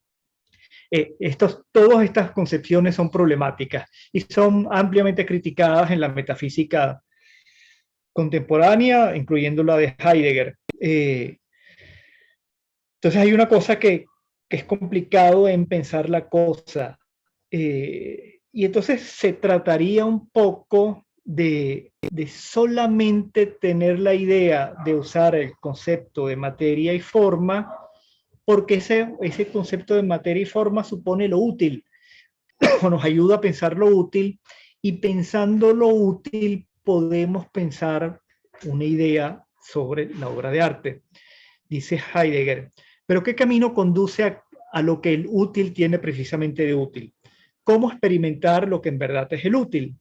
Todas estas concepciones son problemáticas y son ampliamente criticadas en la metafísica contemporánea, incluyendo la de Heidegger. Entonces hay una cosa que es complicado en pensar la cosa. Y entonces se trataría un poco de solamente tener la idea de usar el concepto de materia y forma, porque ese concepto de materia y forma supone lo útil, o nos ayuda a pensar lo útil, y pensando lo útil podemos pensar una idea sobre la obra de arte. Dice Heidegger, pero ¿qué camino conduce a lo que el útil tiene precisamente de útil? ¿Cómo experimentar lo que en verdad es el útil?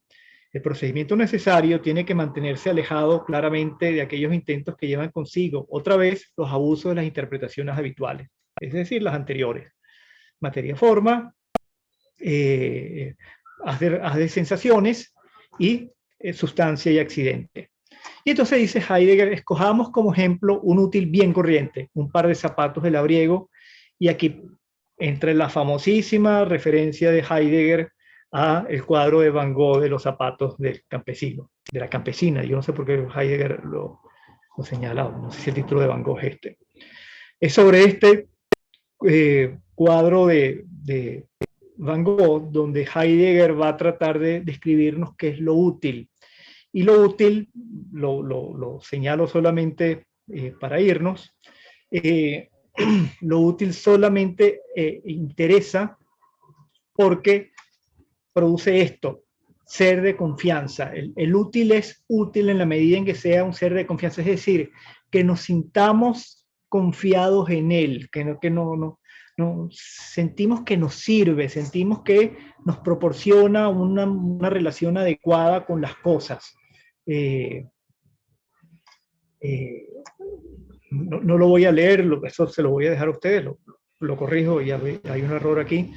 El procedimiento necesario tiene que mantenerse alejado claramente de aquellos intentos que llevan consigo, otra vez, los abusos de las interpretaciones habituales, es decir, las anteriores. Materia-forma, haz de sensaciones y sustancia y accidente. Y entonces dice Heidegger, escojamos como ejemplo un útil bien corriente, un par de zapatos de labriego, y aquí entre la famosísima referencia de Heidegger a el cuadro de Van Gogh de los zapatos del campesino, de la campesina. Yo no sé por qué Heidegger lo señala, no sé si el título de Van Gogh es este. Es sobre este cuadro de Van Gogh, donde Heidegger va a tratar de describirnos qué es lo útil. Y lo útil, lo señalo solamente para irnos, lo útil solamente interesa porque produce esto, ser de confianza. El útil es útil en la medida en que sea un ser de confianza, es decir, que nos sintamos confiados en él, que no sentimos que nos sirve, sentimos que nos proporciona una relación adecuada con las cosas. No lo voy a leer, eso se lo voy a dejar a ustedes, lo corrijo, y hay un error aquí.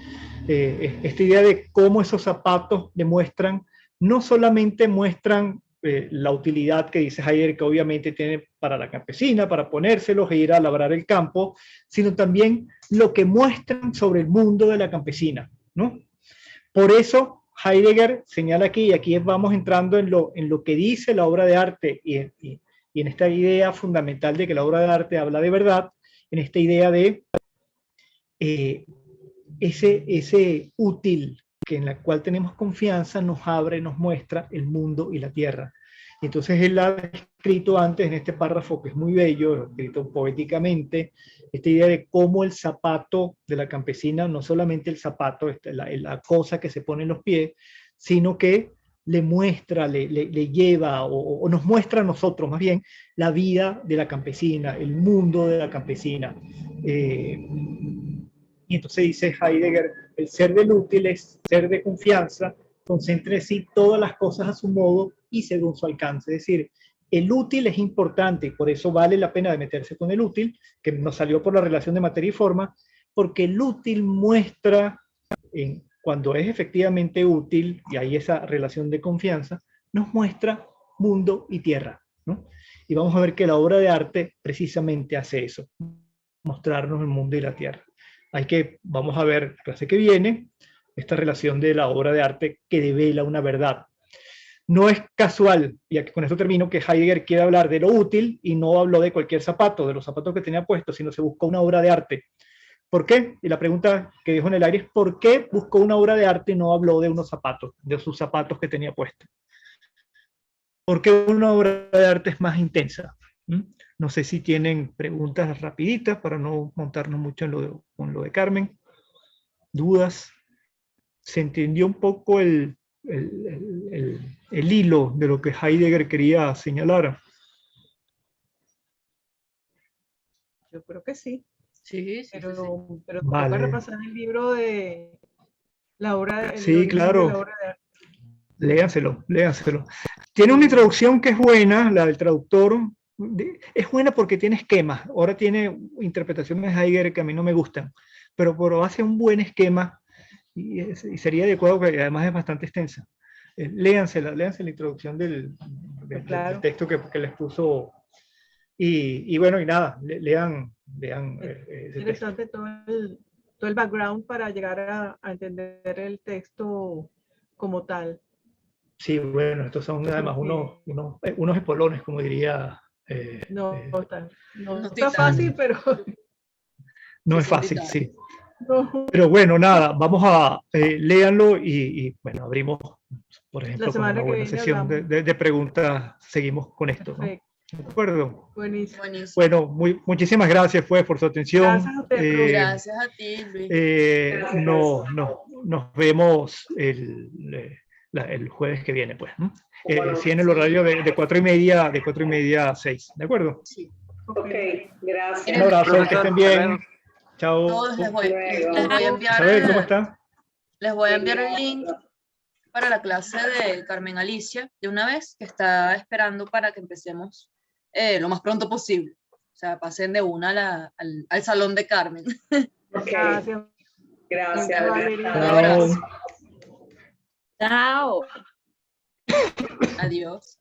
Esta idea de cómo esos zapatos demuestran, no solamente muestran la utilidad que dice Heidegger, que obviamente tiene para la campesina, para ponérselos e ir a labrar el campo, sino también lo que muestran sobre el mundo de la campesina, ¿no? Por eso Heidegger señala aquí, y aquí vamos entrando en lo que dice la obra de arte, y en esta idea fundamental de que la obra de arte habla de verdad, en esta idea de ese útil que en la cual tenemos confianza nos abre, nos muestra el mundo y la tierra. Y entonces él ha escrito antes en este párrafo, que es muy bello, escrito poéticamente, esta idea de cómo el zapato de la campesina, no solamente el zapato, la cosa que se pone en los pies, sino que le muestra, le lleva, o nos muestra a nosotros más bien, la vida de la campesina, el mundo de la campesina. Y entonces dice Heidegger, el ser del útil es ser de confianza, concentra en sí todas las cosas a su modo y según su alcance. Es decir, el útil es importante y por eso vale la pena de meterse con el útil, que nos salió por la relación de materia y forma, porque el útil muestra, cuando es efectivamente útil, y hay esa relación de confianza, nos muestra mundo y tierra, ¿no? Y vamos a ver que la obra de arte precisamente hace eso, mostrarnos el mundo y la tierra. Vamos a ver la clase que viene, esta relación de la obra de arte que devela una verdad. No es casual, y aquí con esto termino, que Heidegger quiere hablar de lo útil y no habló de cualquier zapato, de los zapatos que tenía puestos, sino se buscó una obra de arte. ¿Por qué? Y la pregunta que dijo en el aire es ¿por qué buscó una obra de arte y no habló de unos zapatos, de sus zapatos que tenía puestos? ¿Por qué una obra de arte es más intensa? No sé si tienen preguntas rapiditas para no montarnos mucho en con lo de Carmen. ¿Dudas? ¿Se entendió un poco el hilo de lo que Heidegger quería señalar? Yo creo que sí, Sí, sí, pero, sí, sí. pero Vale. toca repasar el libro de la obra, el Sí, origen claro. de la obra de arte. Léanselo, léanselo. Tiene una introducción que es buena, la del traductor. Es buena porque tiene esquemas. Ahora tiene interpretaciones de Heidegger que a mí no me gustan, pero hace un buen esquema y sería adecuado, que además es bastante extensa. Léanse la introducción del Claro. texto que les puso. Y bueno, y nada, lean ese texto. Interesante todo el background para llegar a entender el texto como tal. Sí, bueno, estos son además unos espolones, como diría. No No está fácil, pero No Sí, es son fácil, titanes. sí. no. Pero bueno, nada, vamos a léanlo y bueno, abrimos, por ejemplo, La con una semana que buena viene sesión hablamos. de preguntas, seguimos con esto, ¿no? Perfecto. ¿De acuerdo? Buenísimo. Buenísimo. Bueno, muchísimas gracias pues por su atención. Gracias a usted, profe. Gracias a ti, Luis. Nos vemos el jueves que viene, pues. Sí, en el horario de 4:30 a 6, ¿de acuerdo? Sí. Ok, Un abrazo, que estén bien. Chao. Todos les voy a enviar Isabel, ¿cómo está? les voy a enviar el link para la clase de Carmen Alicia de una vez, que está esperando para que empecemos lo más pronto posible. O sea, pasen de una al salón de Carmen. gracias. Gracias. Valeria. Un abrazo. Chao. Adiós.